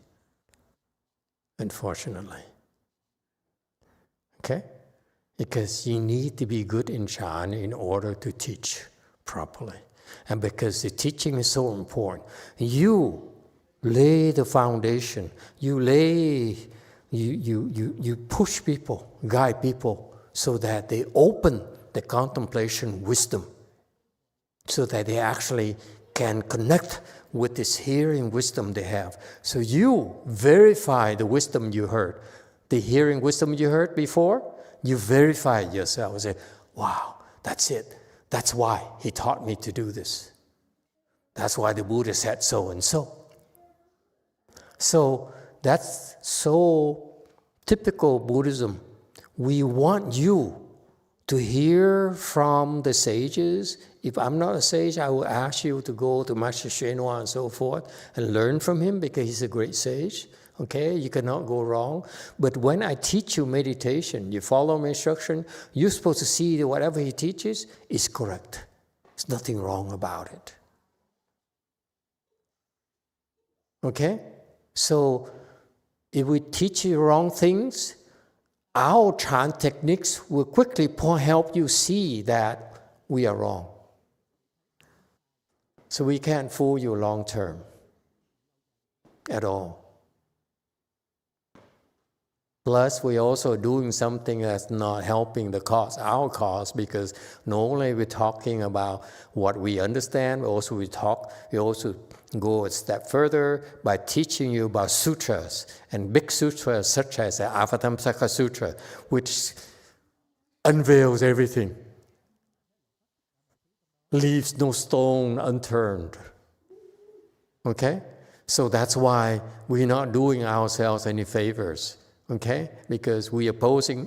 Unfortunately. Okay? Because you need to be good in Chan in order to teach properly. And because the teaching is so important, you lay the foundation. You push people, guide people, so that they open the contemplation wisdom, so that they actually can connect with this hearing wisdom they have. So you verify the wisdom you heard. The hearing wisdom you heard before, you verify it yourself and say, wow, that's it. That's why he taught me to do this. That's why the Buddha said so and so. So that's so typical Buddhism. We want you to hear from the sages. If I'm not a sage, I will ask you to go to Master Hsuan and so forth and learn from him, because he's a great sage. Okay, you cannot go wrong. But when I teach you meditation, you follow my instruction, you're supposed to see that whatever he teaches is correct. There's nothing wrong about it. Okay? So if we teach you wrong things, our Chan techniques will quickly help you see that we are wrong. So we can't fool you long term at all. Plus, we're also doing something that's not helping the cause, our cause, because not only we're talking about what we understand, but also we also go a step further by teaching you about sutras, and big sutras such as the Avatamsaka Sutra, which unveils everything, leaves no stone unturned. Okay? So that's why we're not doing ourselves any favors. Okay? Because we are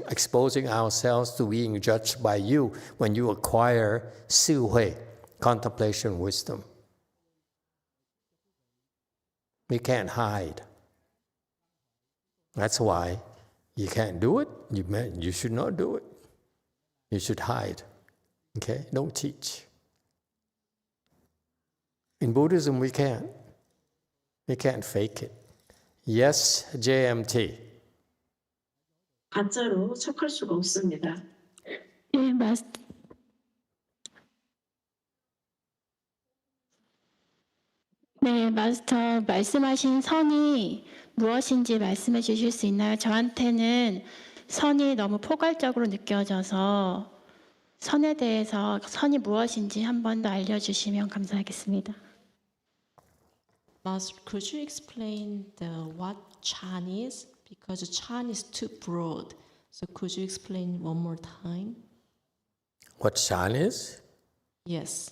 exposing ourselves to being judged by you when you acquire Siu Hui, contemplation wisdom. We can't hide. That's why you can't do it. You should not do it. You should hide. Okay? Don't teach. In Buddhism, we can't. We can't fake it. Yes, JMT. 가짜로 척할 수가 없습니다. 네, 네, 마스터 말씀하신 선이 무엇인지 말씀해 주실 수 있나요? 저한테는 선이 너무 포괄적으로 느껴져서 선에 대해서 선이 무엇인지 한 번 더 알려주시면 감사하겠습니다. Master, could you explain what Chan is? Because Chan is too broad. So could you explain one more time? What Chan is? Yes.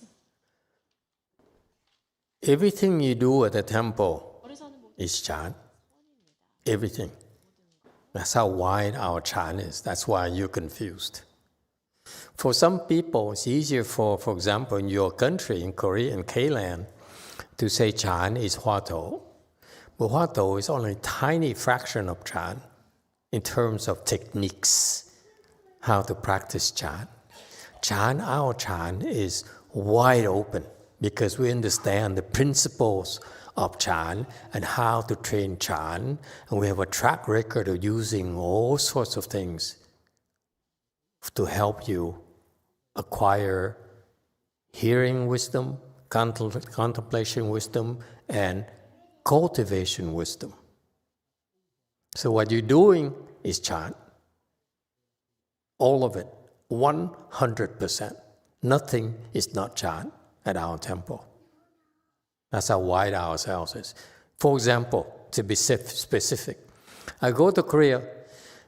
Everything you do at the temple is Chan. Everything. That's how wide our Chan is. That's why you're confused. For some people, it's easier for example, in your country, in Korea, in K-land, to say Chan is Hua-to. But Hua-to is only a tiny fraction of Chan in terms of techniques, how to practice Chan. Our Chan is wide open because we understand the principles of Chan and how to train Chan, and we have a track record of using all sorts of things to help you acquire hearing wisdom, contemplation wisdom, and cultivation wisdom. So what you're doing is Chan. All of it, 100%. Nothing is not Chan at our temple. That's how wide ourselves is. For example, to be specific, I go to Korea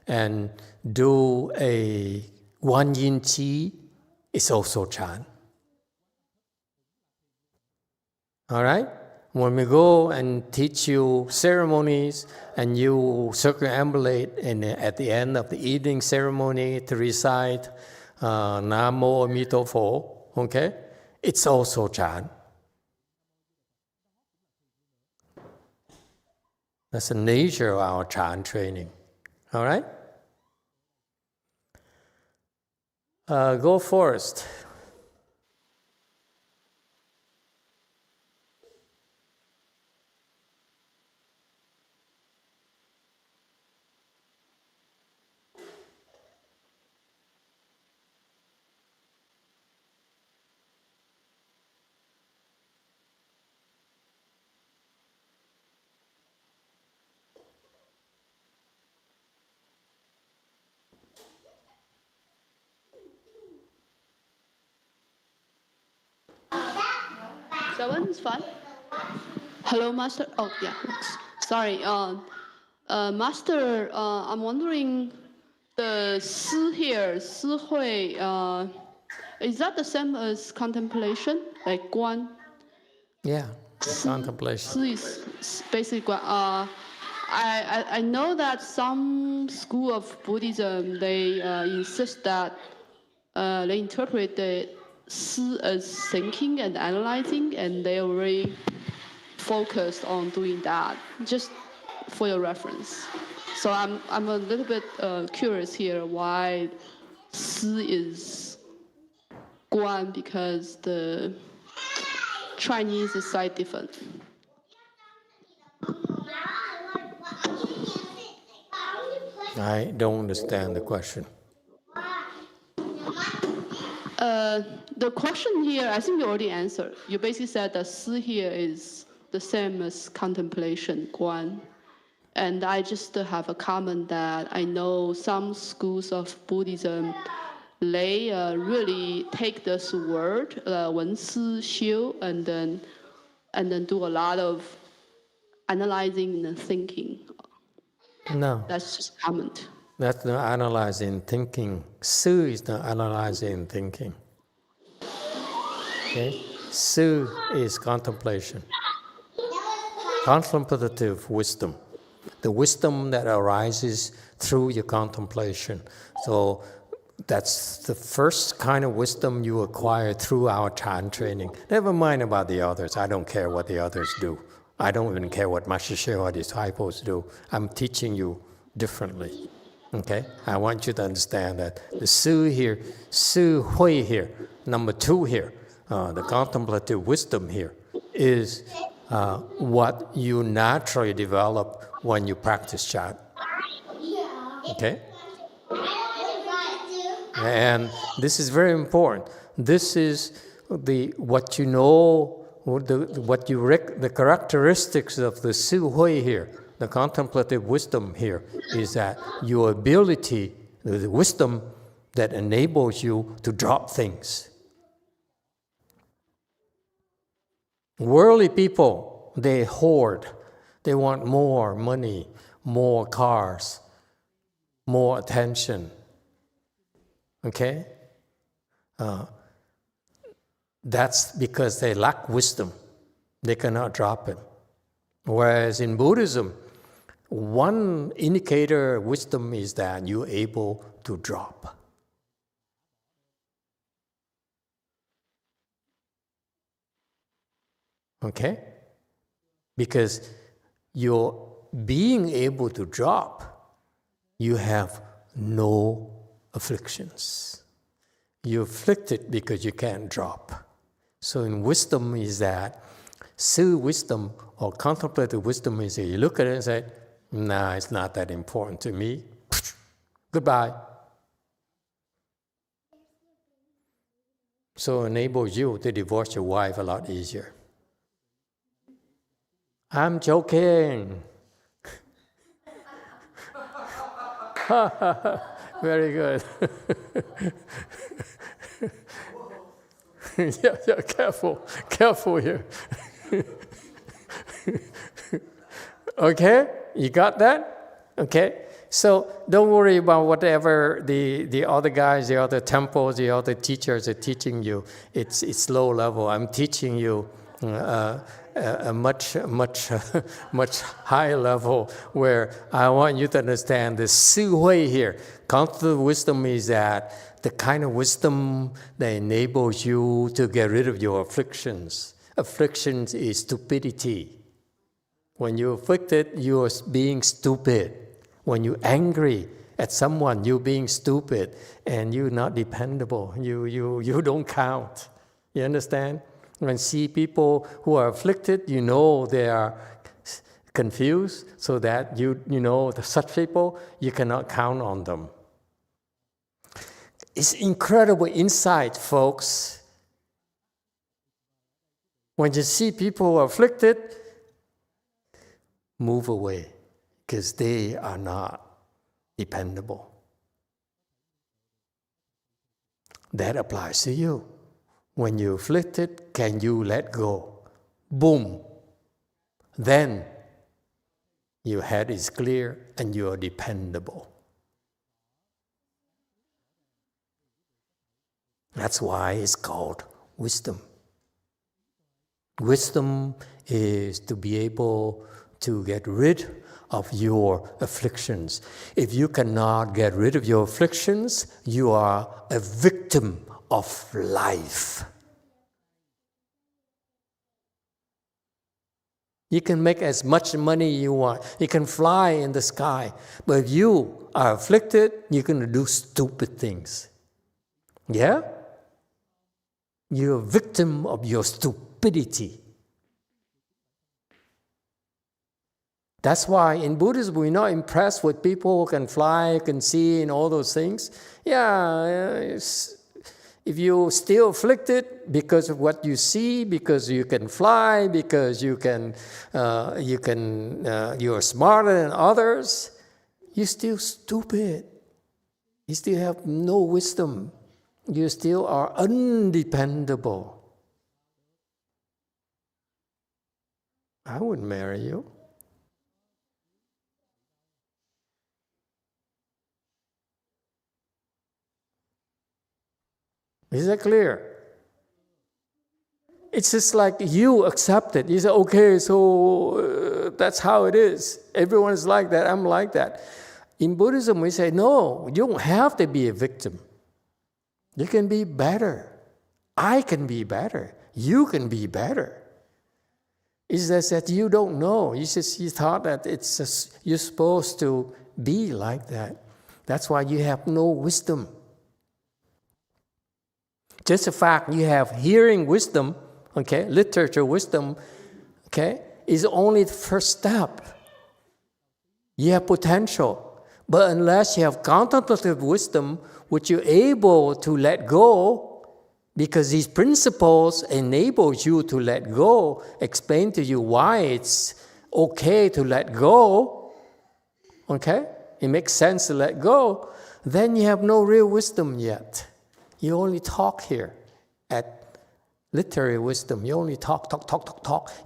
and do a Wan Yin Chi, it's also Chan. All right? When we go and teach you ceremonies and you circumambulate at the end of the evening ceremony to recite Namo Amito Fo, okay? It's also Chan. That's the nature of our Chan training. All right? Go first. That one's fine. Hello, Master. Oh, yeah. Sorry. Master, I'm wondering the Si here, Si Hui, is that the same as contemplation, like Guan? Yeah, contemplation. Si is basically Guan. I know that some school of Buddhism, they insist that they interpret the Si as thinking and analyzing, and they are very focused on doing that, just for your reference. So I'm a little bit curious here why Si is Guan, because the Chinese is slightly different. I don't understand the question. The question here, I think you already answered. You basically said that Si here is the same as contemplation, Guan. And I just have a comment that I know some schools of Buddhism, they really take this word, Wen Si Xiu, and then do a lot of analyzing and thinking. No. That's just a comment. That's not analyzing thinking. Su is not analyzing thinking. Okay? Su is contemplation. Contemplative wisdom. the wisdom that arises through your contemplation. So that's the first kind of wisdom you acquire through our Chan training. Never mind about the others. I don't care what the others do. I don't even care what Master Hsuan or disciples do. I'm teaching you differently. Okay? I want you to understand that the Su here, Su Hui here, number 2 here, the contemplative wisdom here, is what you naturally develop when you practice Chan. Okay? And this is very important. This is what you know, the characteristics of the Su Hui here, the contemplative wisdom here, is that your ability, the wisdom that enables you to drop things. Worldly people, they hoard. They want more money, more cars, more attention. Okay? That's because they lack wisdom. They cannot drop it. Whereas in Buddhism, one indicator of wisdom is that you're able to drop. Okay? Because you're being able to drop, you have no afflictions. You're afflicted because you can't drop. So in wisdom is that, Su wisdom or contemplative wisdom is that you look at it and say, nah, it's not that important to me. Goodbye. So it enables you to divorce your wife a lot easier. I'm joking. Very good. yeah, careful here. Okay, you got that? Okay, so don't worry about whatever the other guys, the other temples, the other teachers are teaching you. It's low level. I'm teaching you a much higher level where I want you to understand the Su Hui here. Contemplative wisdom is that the kind of wisdom that enables you to get rid of your afflictions. Afflictions is stupidity. When you're afflicted, you're being stupid. When you're angry at someone, you're being stupid and you're not dependable. You don't count. You understand? When you see people who are afflicted, you know they are confused, so that you know such people, you cannot count on them. It's incredible insight, folks. When you see people who are afflicted, move away, because they are not dependable. That applies to you. When you're afflicted, can you let go? Boom. Then your head is clear and you are dependable. That's why it's called wisdom. Wisdom is to be able to get rid of your afflictions. If you cannot get rid of your afflictions, you are a victim of life. You can make as much money you want. You can fly in the sky. But if you are afflicted, you're going to do stupid things. Yeah? You're a victim of your stupidity. That's why in Buddhism, we're not impressed with people who can fly, can see, and all those things. Yeah, if you're still afflicted because of what you see, because you can fly, because you're smarter than others, you're still stupid. You still have no wisdom. You still are undependable. I wouldn't marry you. Is that clear? It's just like you accept it. You say, okay, so that's how it is. Everyone is like that. I'm like that. In Buddhism, we say, no, you don't have to be a victim. You can be better. I can be better. You can be better. It's just that you don't know. You thought that it's just, you're supposed to be like that. That's why you have no wisdom. Just the fact you have hearing wisdom, okay, literature wisdom, okay, is only the first step. You have potential. But unless you have contemplative wisdom, which you're able to let go, because these principles enable you to let go, explain to you why it's okay to let go, okay? It makes sense to let go. Then you have no real wisdom yet. You only talk here at literary wisdom. You only talk.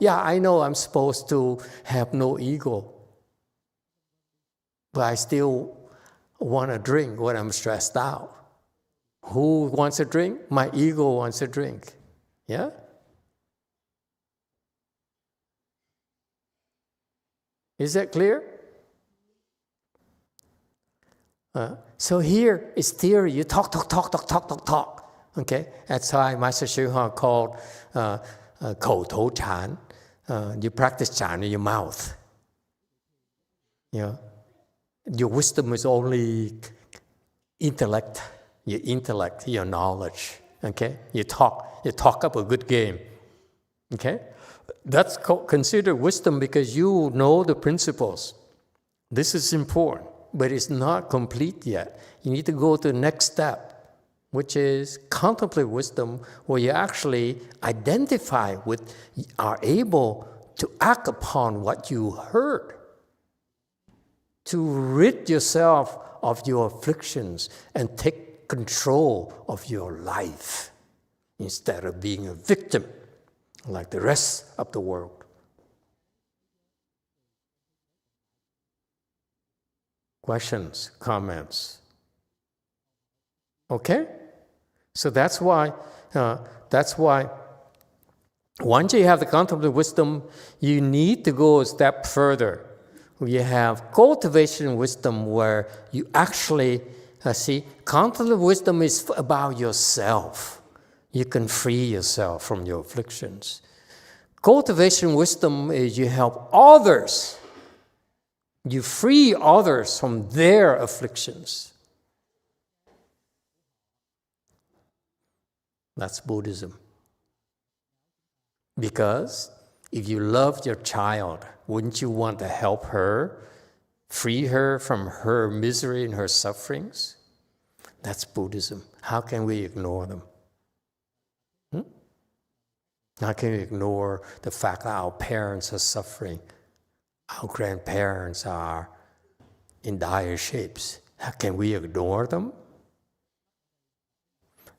Yeah, I know I'm supposed to have no ego, but I still want to drink when I'm stressed out. Who wants a drink? My ego wants a drink. Yeah? Is that clear? So here is theory. You talk. Okay? That's why Master Hsu Ha called 口头禅. You practice chan in your mouth. Yeah. Your wisdom is only intellect. Your intellect, your knowledge, okay? You talk up a good game, okay? That's considered wisdom because you know the principles. This is important, but it's not complete yet. You need to go to the next step, which is contemplative wisdom, where you actually identify with, are able to act upon what you heard, to rid yourself of your afflictions and take control of your life instead of being a victim like the rest of the world. Questions, comments? Okay? So that's why once you have the contemplative wisdom, you need to go a step further. You have cultivation wisdom where you actually see, contemplative wisdom is about yourself. You can free yourself from your afflictions. Cultivation wisdom is you help others. You free others from their afflictions. That's Buddhism. Because if you love your child, wouldn't you want to help her, free her from her misery and her sufferings? That's Buddhism. How can we ignore them? How can we ignore the fact that our parents are suffering? Our grandparents are in dire shapes. How can we ignore them?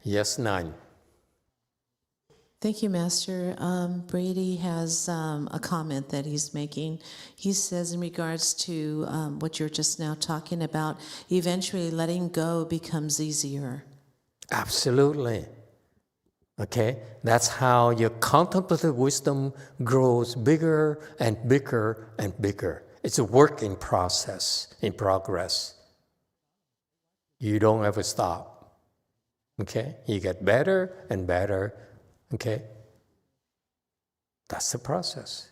Yes, none. Thank you, Master. Brady has a comment that he's making. He says in regards to what you're just now talking about, eventually letting go becomes easier. Absolutely. Okay? That's how your contemplative wisdom grows bigger and bigger and bigger. It's a work in process, in progress. You don't ever stop. Okay? You get better and better. Okay? That's the process.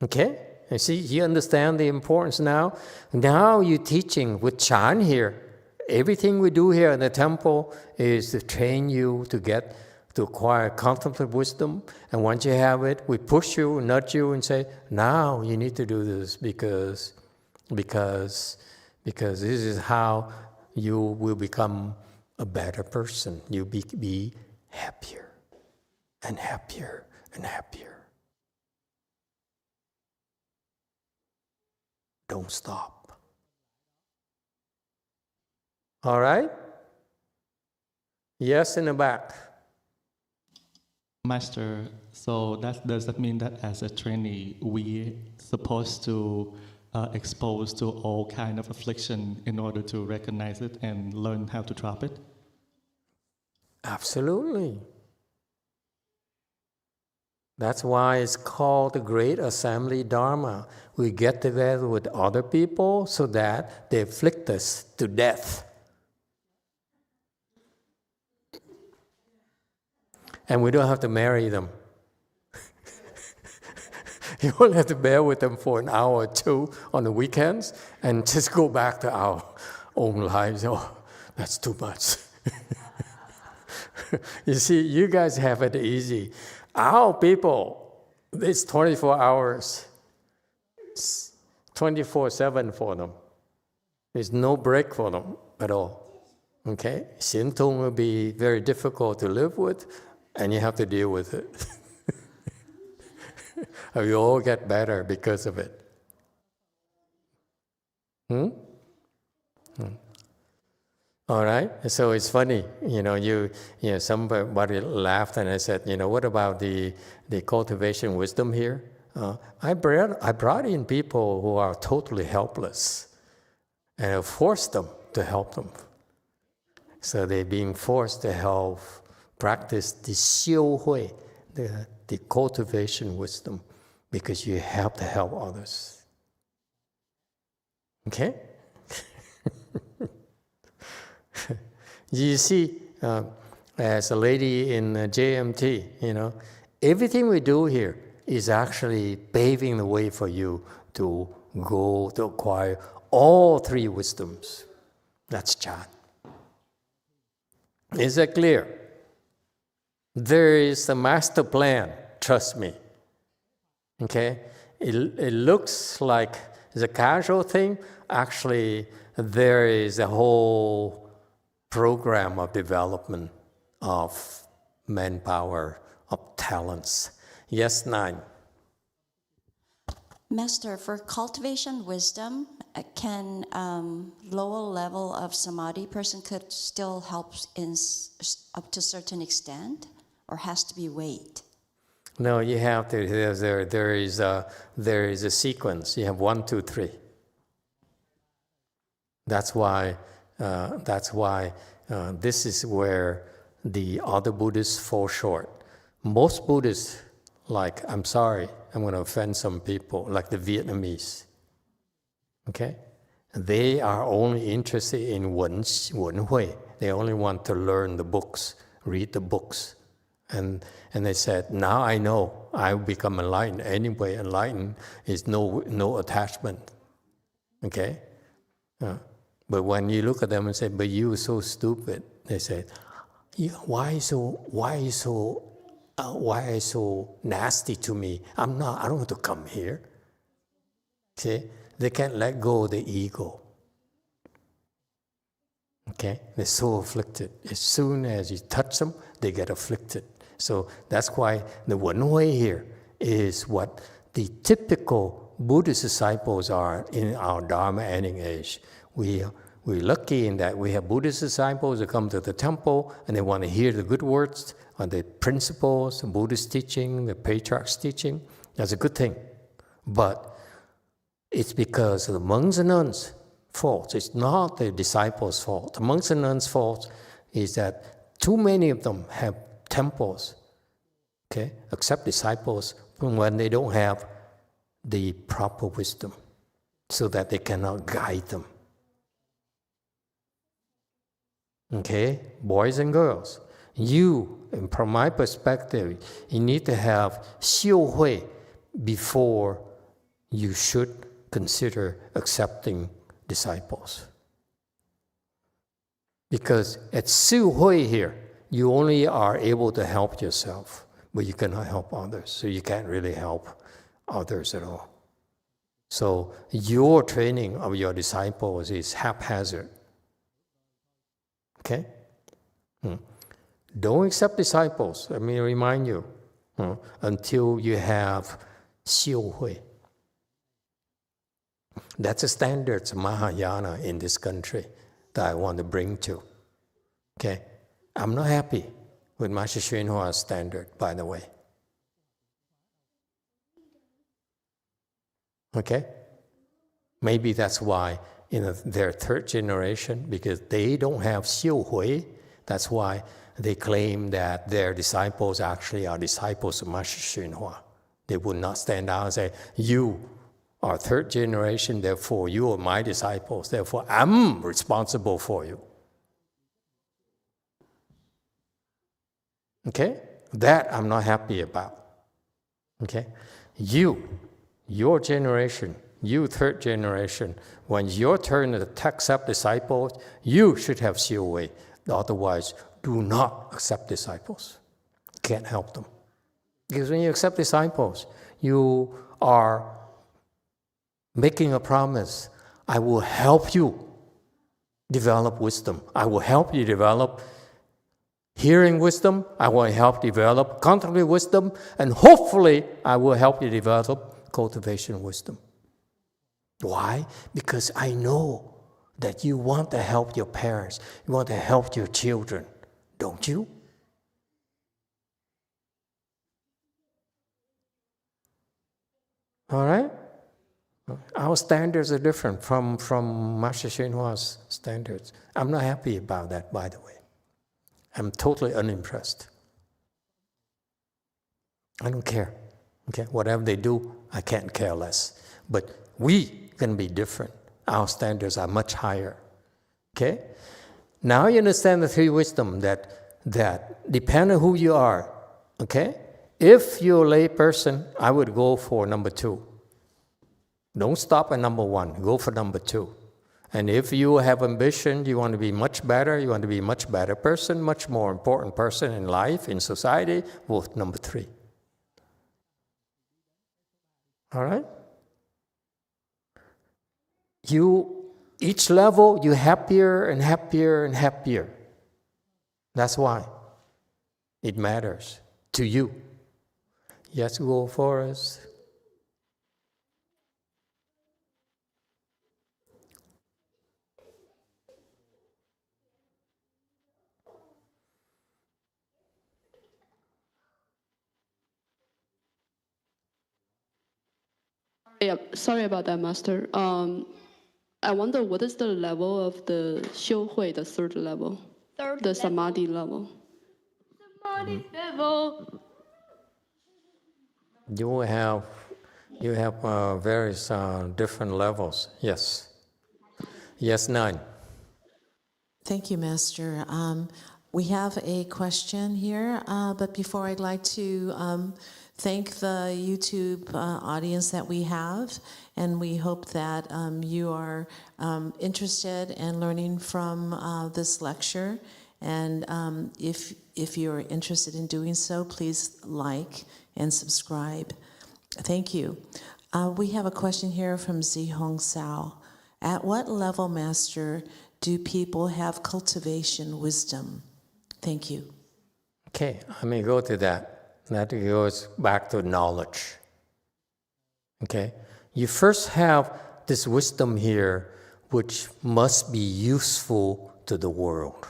Okay? You see, you understand the importance now? Now you're teaching with Chan here. Everything we do here in the temple is to train you to acquire contemplative wisdom. And once you have it, we push you, nudge you, and say, now you need to do this because this is how you will become a better person. You'll be happier and happier and happier. Don't stop. All right? Yes, in the back. Master, so does that mean that as a trainee, we supposed to exposed to all kind of affliction in order to recognize it and learn how to drop it? Absolutely. That's why it's called the Great Assembly Dharma. We get together with other people so that they afflict us to death. And we don't have to marry them. You only have to bear with them for an hour or two on the weekends and just go back to our own lives. Oh, that's too much. You see, you guys have it easy. Our people, it's 24 hours. It's 24/7 for them. There's no break for them at all. Okay? Shintung will be very difficult to live with, and you have to deal with it. We all get better because of it. All right. So it's funny, somebody laughed, and I said, what about the cultivation wisdom here? I brought in people who are totally helpless, and I forced them to help them. So they're being forced to help practice the xiu hui, the cultivation wisdom, because you have to help others. Okay? You see, as a lady in JMT, everything we do here is actually paving the way for you to go to acquire all three wisdoms. That's Chan. Is that clear? There is a master plan, trust me. Okay? It looks like it's a casual thing. Actually, there is a whole program of development of manpower, of talents. Yes, 9. Master, for cultivation wisdom, can lower level of samadhi person could still help up to a certain extent, or has to be weight? No, you have to. There is a sequence. You have 1, 2, 3. That's why this is where the other Buddhists fall short. Most Buddhists, I'm sorry, I'm going to offend some people, like the Vietnamese. Okay? They are only interested in Wen Hui. They only want to learn the books, read the books. And they said, now I know, I'll become enlightened. Anyway, enlightened is no attachment. Okay? But when you look at them and say, but you are so stupid, they say, why so nasty to me? I don't want to come here. See, they can't let go of the ego. Okay, they're so afflicted. As soon as you touch them, they get afflicted. So that's why the Wen Hui here is what the typical Buddhist disciples are in our Dharma ending age. We're lucky in that we have Buddhist disciples who come to the temple and they want to hear the good words on the principles, the Buddhist teaching, the patriarch's teaching. That's a good thing. But it's because of the monks and nuns' fault. It's not the disciples' fault. The monks and nuns' fault is that too many of them have temples, okay, accept disciples when they don't have the proper wisdom, so that they cannot guide them. Okay, boys and girls, from my perspective, you need to have xiu hui before you should consider accepting disciples. Because at xiu hui here, you only are able to help yourself, but you cannot help others. So you can't really help others at all. So your training of your disciples is haphazard. Okay? Don't accept disciples, let me remind you, until you have xiu hui. That's the standards of Mahayana in this country that I want to bring to. Okay? I'm not happy with Master Hsuan Hua's standard, by the way. Okay? Maybe that's why in their third generation, because they don't have xiu hui, that's why they claim that their disciples actually are disciples of Master Xunhua. They would not stand out and say, you are third generation, therefore you are my disciples, therefore I'm responsible for you. Okay? That I'm not happy about. Okay? Your generation, you third generation, when your turn to accept disciples, you should have xiu wei. Otherwise, do not accept disciples. Can't help them. Because when you accept disciples, you are making a promise. I will help you develop wisdom. I will help you develop hearing wisdom. I will help develop contemplative wisdom. And hopefully, I will help you develop cultivation wisdom. Why? Because I know that you want to help your parents. You want to help your children. Don't you? All right? Our standards are different from Master Xinhua's standards. I'm not happy about that, by the way. I'm totally unimpressed. I don't care. Okay? Whatever they do, I can't care less. But we can be different. Our standards are much higher. Okay? Now you understand the three wisdom that depend on who you are. Okay? If you're a lay person, I would go for number 2. Don't stop at number 1. Go for number 2. And if you have ambition, you want to be much better, you want to be a much better person, much more important person in life, in society, vote number 3. All right? Each level, you're happier and happier and happier. That's why it matters to you. Yes, go for us. Yeah, sorry about that, Master. I wonder what is the level of the Xiu Hui, the third level? The Samadhi level. Samadhi level. You have various different levels. Yes. Yes, 9. Thank you, Master. We have a question here, but before I'd like to thank the YouTube audience that we have, and we hope that you are interested in learning from this lecture. And if you're interested in doing so, please like and subscribe. Thank you. We have a question here from Zihong Sao. At what level, Master, do people have cultivation wisdom? Thank you. Okay, let me go to that. That goes back to knowledge. Okay, you first have this wisdom here, which must be useful to the world.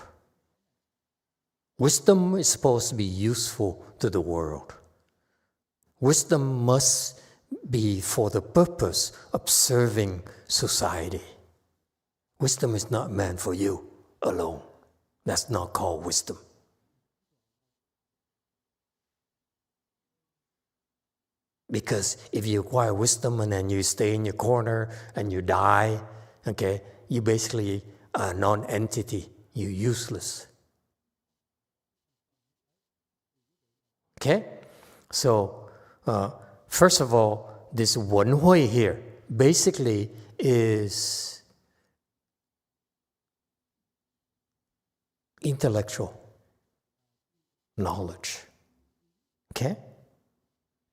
Wisdom is supposed to be useful to the world. Wisdom must be for the purpose of serving society. Wisdom is not meant for you alone. That's not called wisdom. Because if you acquire wisdom and then you stay in your corner and you die, okay, you basically are a non-entity. You're useless. Okay? So, first of all, this Wen Hui here basically is intellectual knowledge. Okay?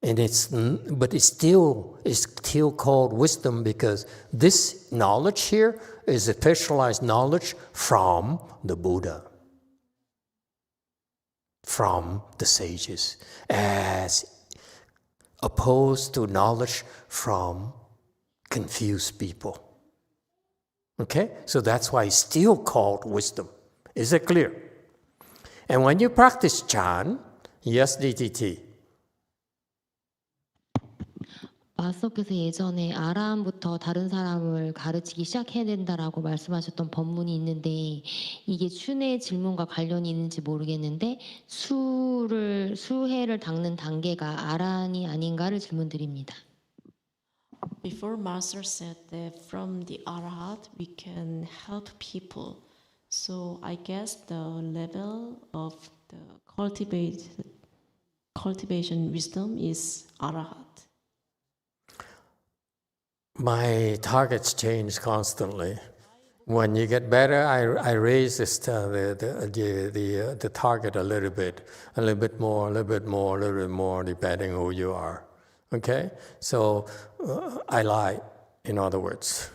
And it's still called wisdom because this knowledge here is a specialized knowledge from the Buddha, from the sages, as opposed to knowledge from confused people. Okay? So that's why it's still called wisdom. Is it clear? And when you practice Chan, yes, DTT. 마스터께서 예전에 아라함부터 다른 사람을 가르치기 시작해야 된다라고 말씀하셨던 법문이 있는데 이게 춘의 질문과 관련이 있는지 모르겠는데 수해를 닦는 단계가 아란이 아닌가를 질문드립니다. Before Master said that from the Arahat we can help people. So I guess the level of the cultivation wisdom is Arahat. My targets change constantly. When you get better, I raise the target a little bit more, depending who you are. Okay? So I lie, in other words.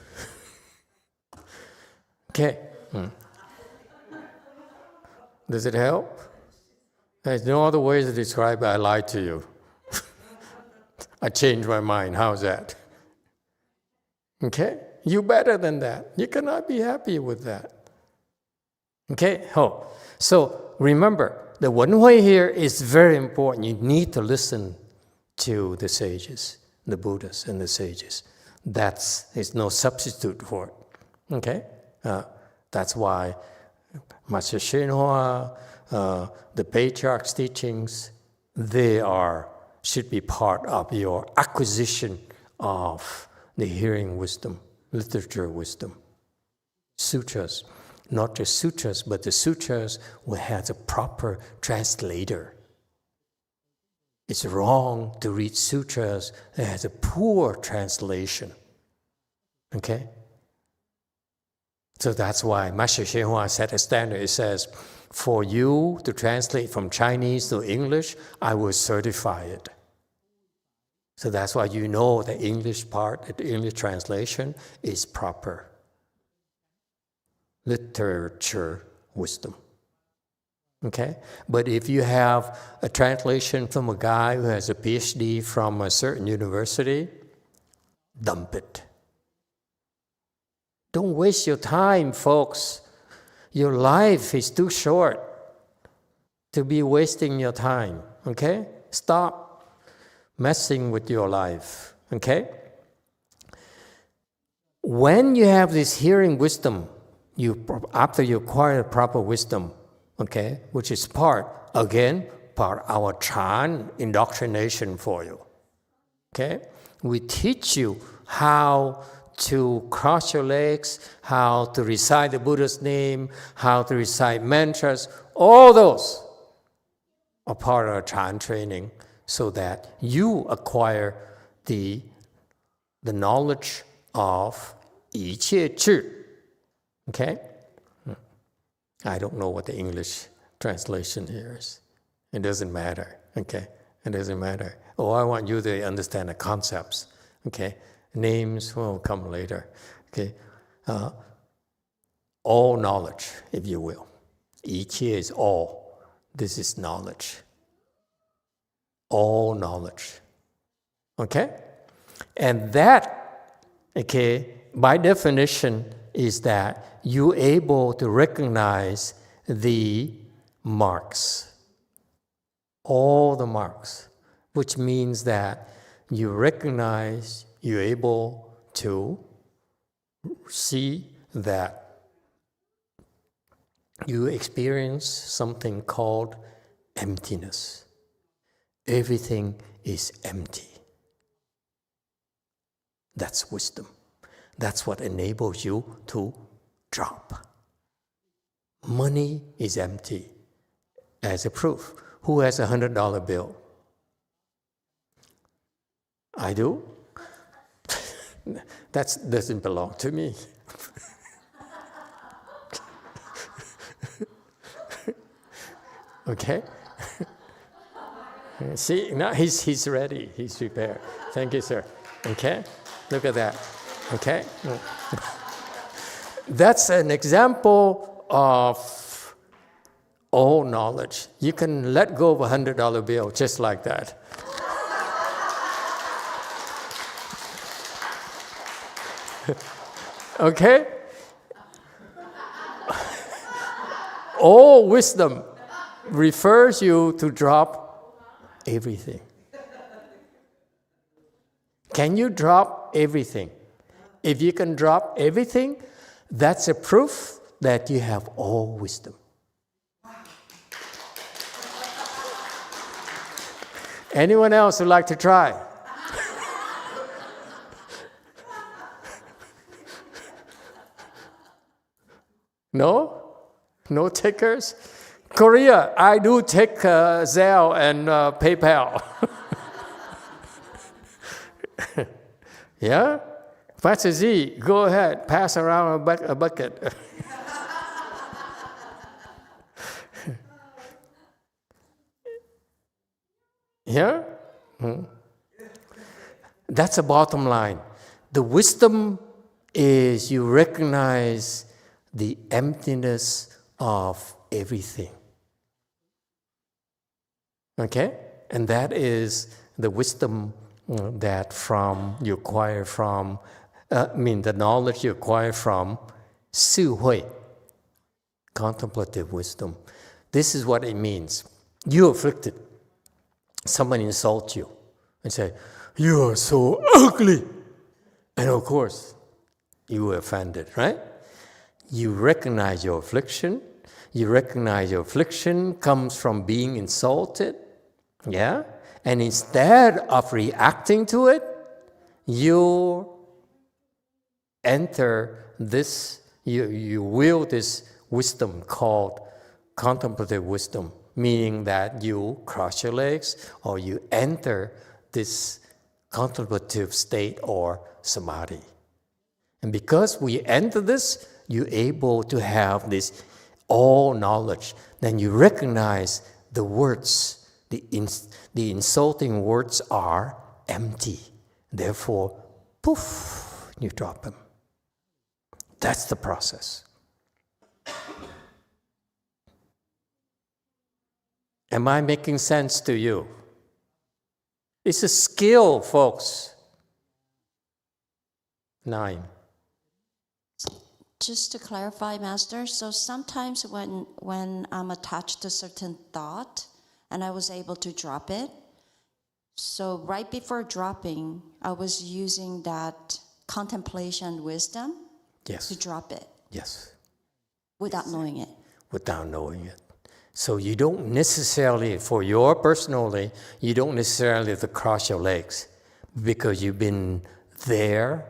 Okay? Does it help? There's no other way to describe I lied to you. I changed my mind. How's that? Okay? You better than that. You cannot be happy with that. Okay? So remember, the one way here is very important. You need to listen to the sages, the Buddhas and the sages. There's no substitute for it. Okay? That's why Master Shinhua, the patriarch's teachings, should be part of your acquisition of the hearing wisdom, literature wisdom. Sutras, not just sutras, but the sutras will have a proper translator. It's wrong to read sutras that has a poor translation. Okay? So that's why Master Shinhua set a standard. It says, for you to translate from Chinese to English, I will certify it. So that's why you know the English part, the English translation is proper. Literature wisdom. Okay? But if you have a translation from a guy who has a PhD from a certain university, dump it. Don't waste your time, folks. Your life is too short to be wasting your time. Okay? Stop messing with your life, okay? When you have this hearing wisdom, after you acquire proper wisdom, okay, which is part our Chan indoctrination for you, okay? We teach you how to cross your legs, how to recite the Buddha's name, how to recite mantras, all those are part of our Chan training, so that you acquire the knowledge of 一切智. Okay? I don't know what the English translation here is. It doesn't matter. Okay? It doesn't matter. I want you to understand the concepts. Okay? Names will come later. Okay? All knowledge, if you will. 一切 is all. This is knowledge. All knowledge. Okay? And that, okay, by definition, is that you're able to recognize the marks. All the marks. Which means that you're able to see that you experience something called emptiness. Everything is empty. That's wisdom. That's what enables you to drop. Money is empty. As a proof, who has a $100 bill? I do. That doesn't belong to me. Okay? See, now he's ready. He's prepared. Thank you, sir. Okay? Look at that. Okay? That's an example of all knowledge. You can let go of a $100 bill just like that. Okay? All wisdom refers you to drop everything. Can you drop everything? If you can drop everything, that's a proof that you have all wisdom. Anyone else would like to try? No? No takers? Korea, I do take Zelle and PayPal. Yeah? Pastor Z, go ahead, pass around a bucket. Yeah? That's the bottom line. The wisdom is you recognize the emptiness of everything. Okay? And that is the wisdom that you acquire from, the knowledge you acquire from 智慧, contemplative wisdom. This is what it means. You're afflicted. Someone insults you and say, "You are so ugly." And of course, you were offended, right? You recognize your affliction. You recognize your affliction comes from being insulted. Yeah? And instead of reacting to it, you enter this, you wield this wisdom called contemplative wisdom, meaning that you cross your legs or you enter this contemplative state or samadhi. And because we enter this, you're able to have this all knowledge. Then you recognize the words, the insulting words are empty. Therefore, poof, you drop them. That's the process. Am I making sense to you? It's a skill, folks. 9. Just to clarify, Master, so sometimes when I'm attached to certain thought and I was able to drop it, so right before dropping, I was using that contemplation wisdom to drop it. Yes. Without knowing it. Without knowing it. So you don't necessarily, for your personally, you don't necessarily have to cross your legs because you've been there,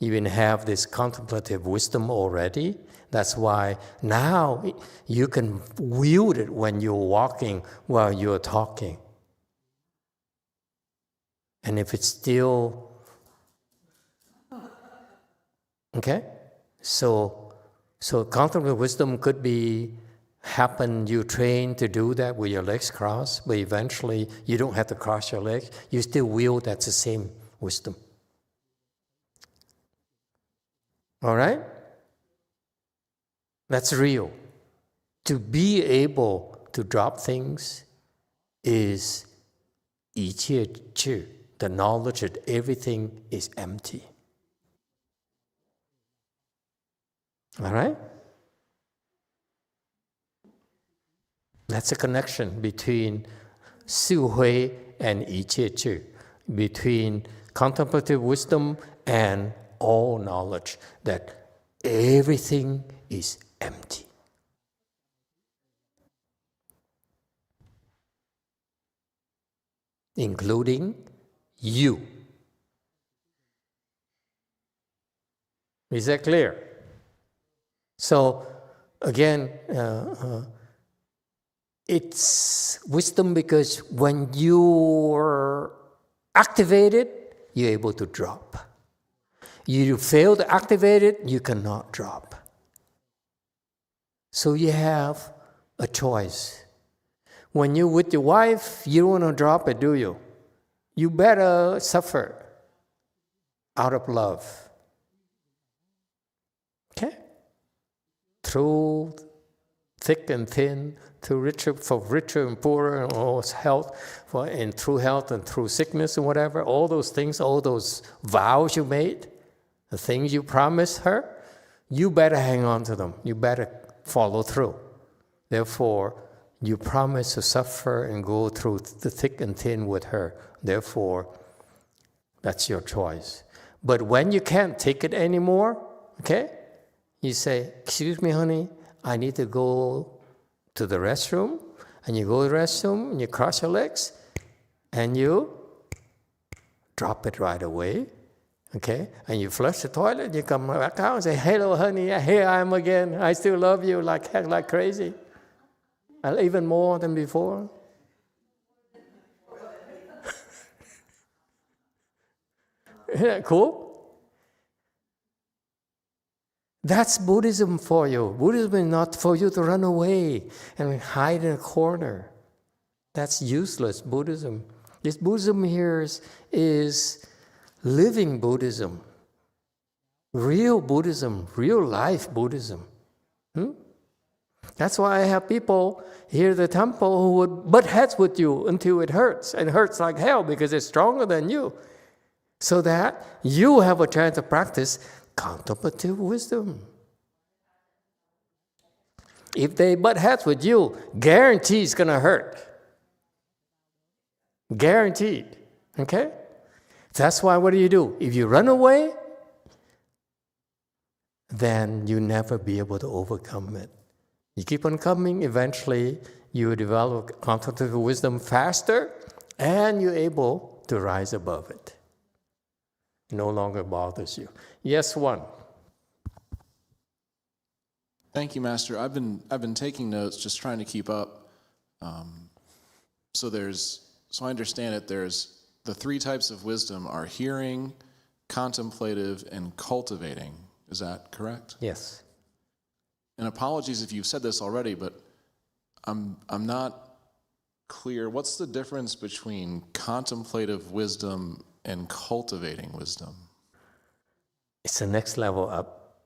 you even have this contemplative wisdom already. That's why now you can wield it when you're walking while you're talking. And if it's still, okay? So contemplative wisdom could be happen, you train to do that with your legs crossed, but eventually you don't have to cross your legs. You still wield that's the same wisdom. All right? That's real. To be able to drop things is 一切智, the knowledge that everything is empty. All right? That's a connection between 智慧 and 一切智, between contemplative wisdom and all knowledge, that everything is empty. Including you. Is that clear? So, again, it's wisdom because when you're activated, you're able to drop. You fail to activate it, you cannot drop. So you have a choice. When you're with your wife, you don't want to drop it, do you? You better suffer out of love. Okay? Through thick and thin, through richer and poorer, and all health, and through health and through sickness and whatever, all those things, all those vows you made, the things you promised her, you better hang on to them. You better follow through. Therefore, you promise to suffer and go through the thick and thin with her. Therefore, That's your choice. But when you can't take it anymore, okay, you say, excuse me, honey, I need to go to the restroom. And you go to the restroom, and you cross your legs, and you drop it right away, okay? And you flush the toilet, you come back out and say, hello, honey, here I am again. I still love you like crazy. And even more than before. Isn't that cool? That's Buddhism for you. Buddhism is not for you to run away and hide in a corner. That's useless Buddhism. This Buddhism here is living Buddhism, real Buddhism, real life Buddhism. That's why I have people here at the temple who would butt heads with you until it hurts, and hurts like hell because it's stronger than you, so that you have a chance to practice contemplative wisdom. If they butt heads with you, guarantee it's going to hurt. Guaranteed. Okay? That's why what do? If you run away, then you never be able to overcome it. You keep on coming, eventually you develop contemplative wisdom faster, and you're able to rise above it. It no longer bothers you. Yes, one. Thank you, Master. I've been taking notes, just trying to keep up. So I understand it. There's the three types of wisdom are hearing, contemplative, and cultivating. Is that correct? Yes. And apologies if you've said this already, but I'm not clear. What's the difference between contemplative wisdom and cultivating wisdom? It's the next level up.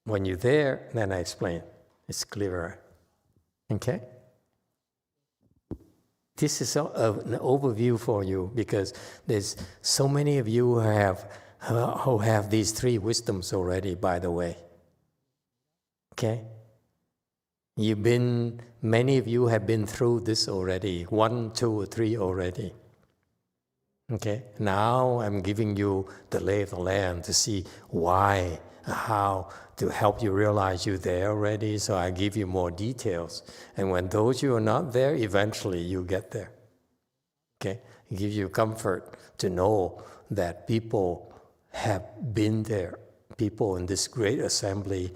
When you're there, then I explain. It's clearer. Okay? This is an overview for you because there's so many of you who have these three wisdoms already, by the way. Okay? Many of you have been through this already, 1, 2, or 3 already. Okay? Now I'm giving you the lay of the land to see why, how, to help you realize you're there already, so I give you more details. And when those you are not there, eventually you get there. Okay? It gives you comfort to know that people have been there. People in this great assembly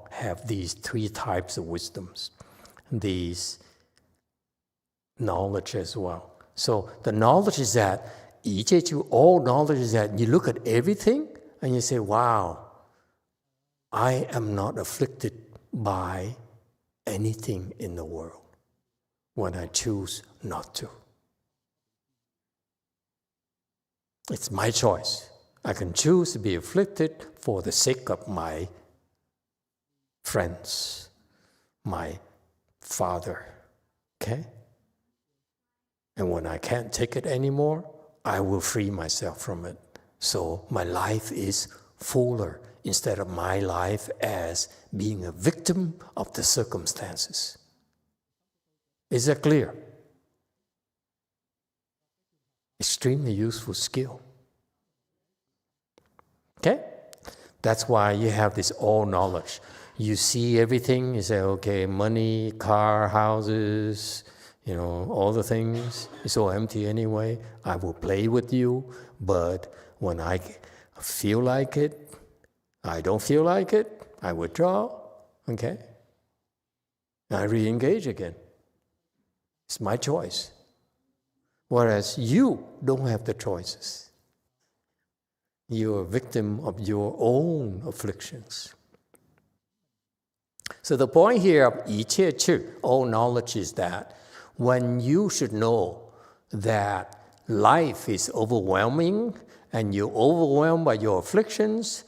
have these three types of wisdoms, these knowledge as well. So the knowledge is that, all knowledge is that you look at everything and you say, wow, I am not afflicted by anything in the world when I choose not to. It's my choice. I can choose to be afflicted for the sake of my friends, my father, okay? And when I can't take it anymore, I will free myself from it. So my life is fuller instead of my life as being a victim of the circumstances. Is that clear? Extremely useful skill. Okay? That's why you have this all knowledge. You see everything, you say, okay, money, car, houses, all the things, it's all empty anyway. I will play with you, but when I feel like it, I don't feel like it, I withdraw, okay? I re-engage again. It's my choice. Whereas you don't have the choices. You're a victim of your own afflictions. So the point here of 一切智, all knowledge, is that when you should know that life is overwhelming and you're overwhelmed by your afflictions,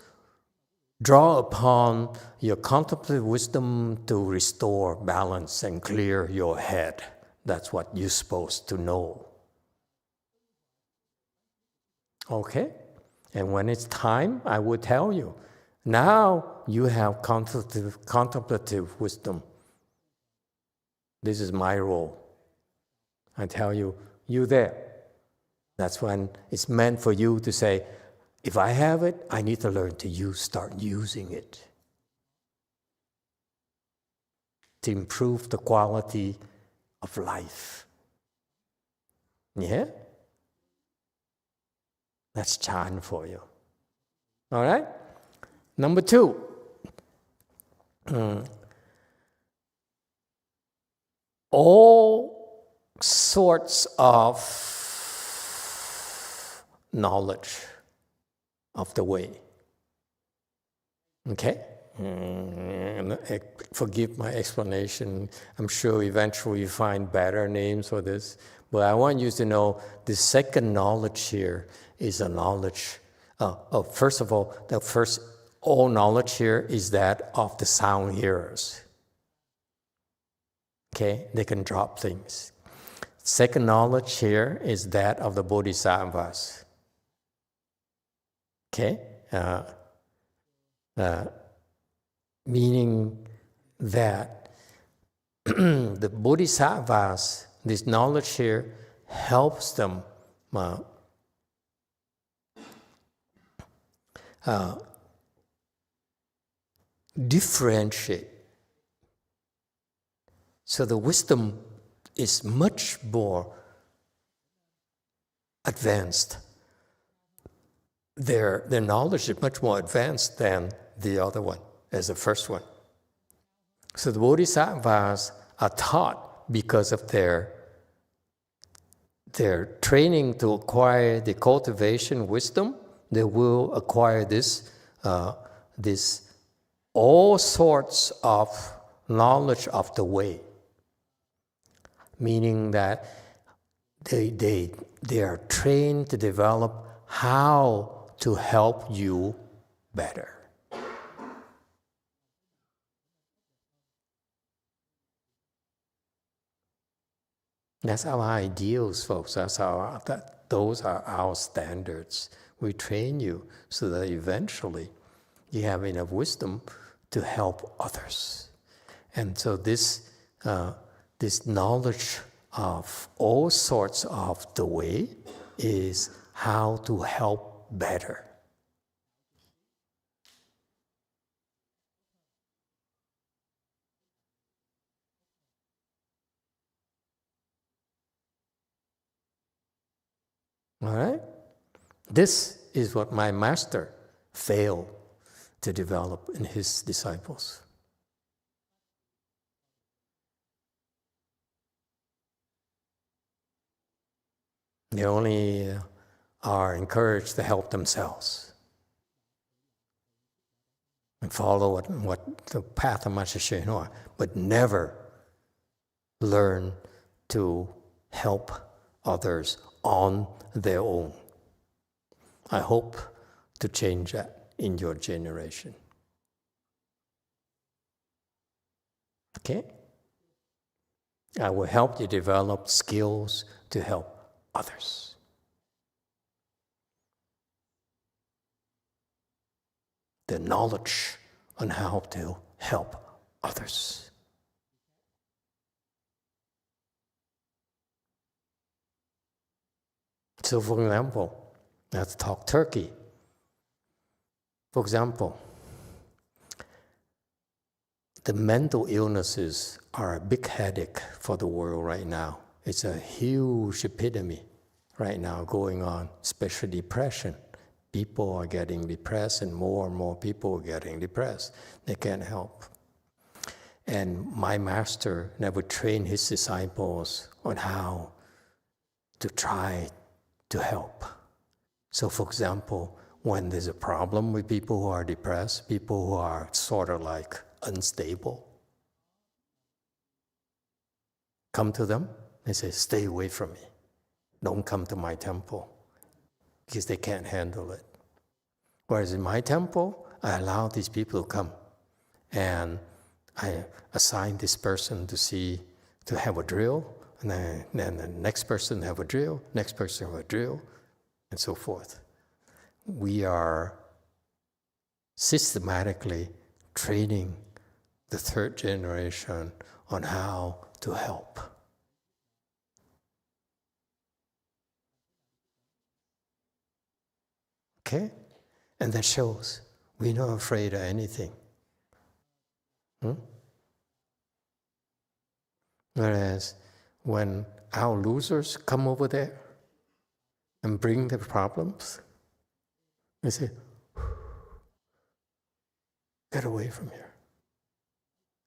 draw upon your contemplative wisdom to restore balance and clear your head. That's what you're supposed to know. Okay? And when it's time, I will tell you. Now you have contemplative wisdom. This is my role. I tell you, you there. That's when it's meant for you to say, if I have it, I need to learn to start using it to improve the quality of life. Yeah? That's chant for you. All right? Number 2. All sorts of knowledge of the way. Okay? Forgive my explanation. I'm sure eventually you find better names for this. But I want you to know the second knowledge here is a knowledge. First of all, all knowledge here is that of the sound hearers. Okay? They can drop things. Second knowledge here is that of the bodhisattvas. Okay? Meaning that the bodhisattvas, this knowledge here, helps them differentiate. So the wisdom is much more advanced. Their knowledge is much more advanced than the other one, as the first one. So the bodhisattvas are taught because of their training to acquire the cultivation wisdom. They will acquire this all sorts of knowledge of the way, meaning that they are trained to develop how to help you better. That's our ideals, folks. Those are our standards. We train you so that eventually you have enough wisdom to help others. And so this knowledge of all sorts of the way is how to help better. All right? This is what my master failed to develop in his disciples. They only are encouraged to help themselves and follow what the path of Master Hsien Hua, but never learn to help others on their own. I hope to change that in your generation. Okay? I will help you develop skills to help others. The knowledge on how to help others. So for example, let's talk Turkey. For example, the mental illnesses are a big headache for the world right now. It's a huge epidemic right now going on, especially depression. People are getting depressed and more people are getting depressed. They can't help. And my master never trained his disciples on how to try to help. So for example, when there's a problem with people who are depressed, people who are sort of like unstable, come to them and say, stay away from me. Don't come to my temple, because they can't handle it. Whereas in my temple, I allow these people to come, and I assign this person to have a drill, and then the next person have a drill, next person have a drill, and so forth. We are systematically training the third generation on how to help. Okay? And that shows we're not afraid of anything. Whereas when our losers come over there and bring the problems, we say, get away from here.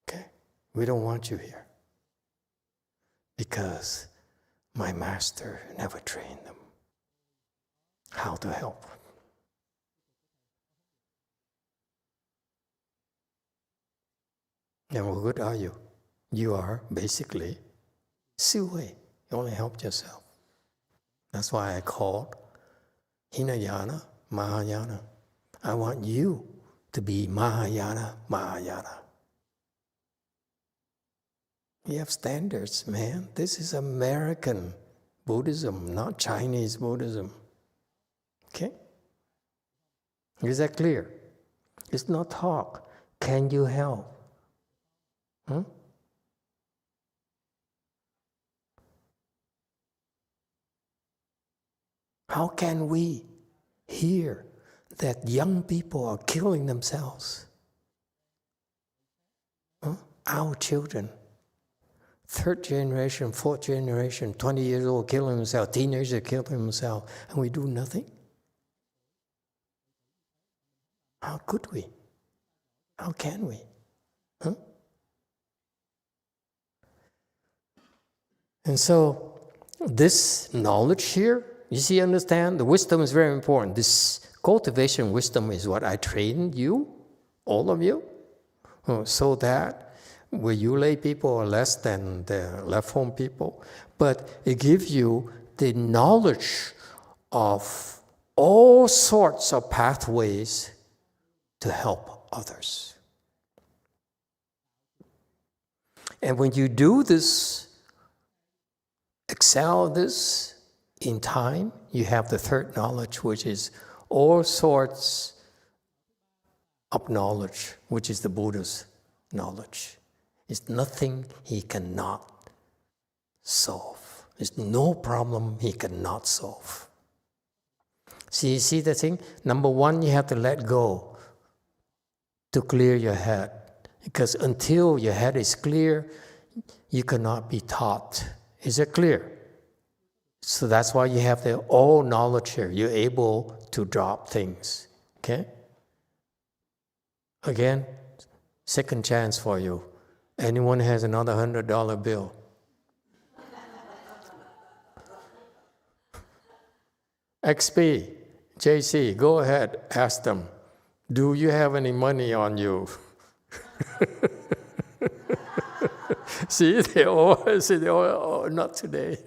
Okay? We don't want you here. Because my master never trained them how to help. And what good are you? You are basically Siwei. You only helped yourself. That's why I called Hinayana, Mahayana. I want you to be Mahayana, Mahayana. We have standards, man. This is American Buddhism, not Chinese Buddhism. Okay? Is that clear? It's not talk. Can you help? How can we hear that young people are killing themselves? Our children, third generation, fourth generation, 20 years old killing themselves, teenagers killing themselves, and we do nothing? How could we? How can we? And so, this knowledge here, you see, understand, the wisdom is very important. This cultivation wisdom is what I trained you, all of you, so that where you lay people are less than the left home people, but it gives you the knowledge of all sorts of pathways to help others. And when you do this, excel this in time, you have the third knowledge, which is all sorts of knowledge, which is the Buddha's knowledge. It's nothing he cannot solve. There's no problem he cannot solve. See the thing? Number one, you have to let go to clear your head. Because until your head is clear, you cannot be taught. Is it clear? So that's why you have the all knowledge here. You're able to drop things. Okay? Again, second chance for you. Anyone has another $100 bill? XP, JC, go ahead, ask them. Do you have any money on you? See, they all say, oh, not today.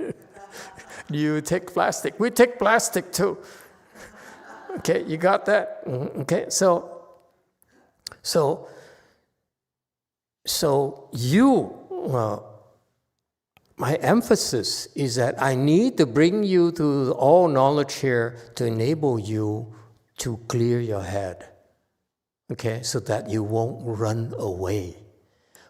Do you take plastic? We take plastic too. Okay, you got that? Okay, so you, my emphasis is that I need to bring you to all knowledge here to enable you to clear your head. Okay, so that you won't run away.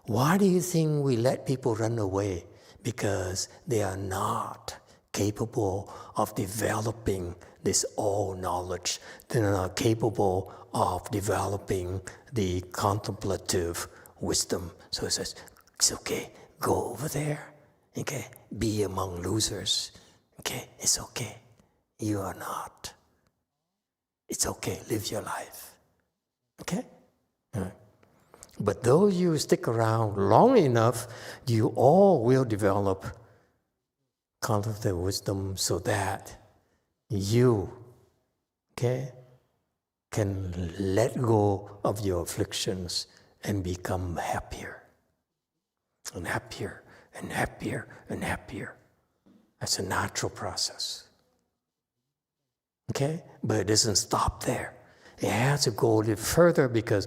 Why do you think we let people run away? Because they are not capable of developing this all knowledge. They're not capable of developing the contemplative wisdom. So it says, it's okay, go over there. Okay, be among losers. Okay, it's okay. You are not. It's okay, live your life. Okay? But those you stick around long enough, you all will develop contemplative wisdom so that you, okay, can let go of your afflictions and become happier. And happier, and happier, and happier. That's a natural process. Okay? But it doesn't stop there. It has to go a little further because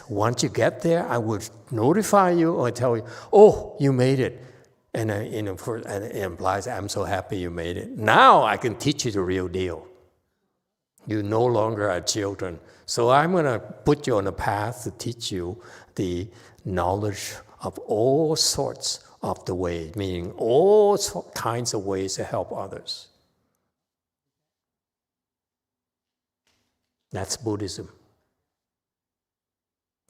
once you get there, I would notify you or tell you, oh, you made it. And it implies, I'm so happy you made it. Now I can teach you the real deal. You no longer are children. So I'm going to put you on a path to teach you the knowledge of all sorts of the ways, meaning all kinds of ways to help others. That's Buddhism.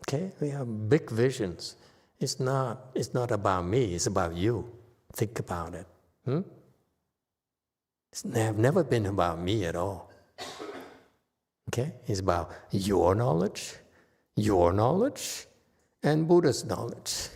Okay, we have big visions. It's not about me, it's about you. Think about it. It's never been about me at all. Okay, it's about your knowledge, and Buddha's knowledge.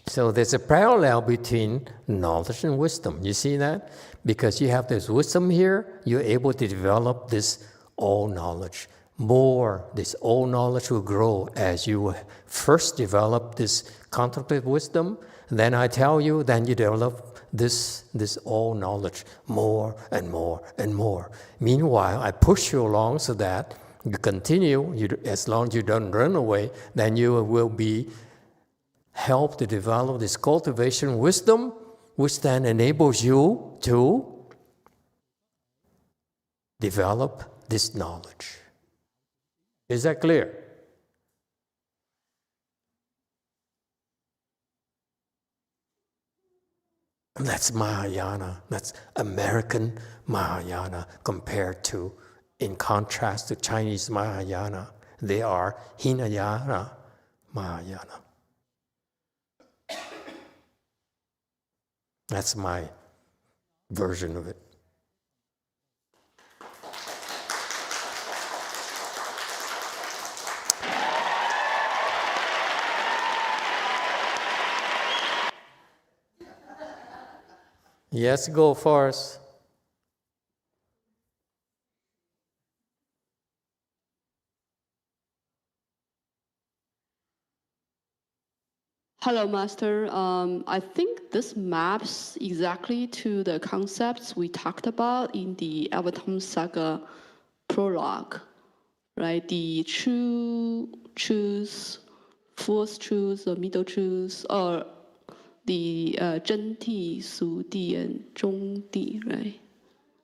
So there's a parallel between knowledge and wisdom. You see that? Because you have this wisdom here, you're able to develop this all knowledge. More, this all knowledge will grow as you first develop this contemplative wisdom. Then I tell you, then you develop this all knowledge more and more and more. Meanwhile, I push you along so that you continue. As long as you don't run away, then you will be help to develop this cultivation wisdom, which then enables you to develop this knowledge. Is that clear? That's Mahayana. That's American Mahayana compared to, in contrast to Chinese Mahayana. They are Hinayana Mahayana. That's my version of it. Yes, go first. Hello, Master. I think this maps exactly to the concepts we talked about in the Avatar Saga prologue, right? The true truth, false truth, the middle truth, or the 真谛, 俗谛, and 中谛, right?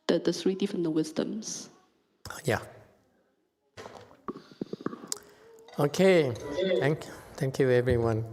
The three different wisdoms. Yeah. Okay. Thank you, everyone.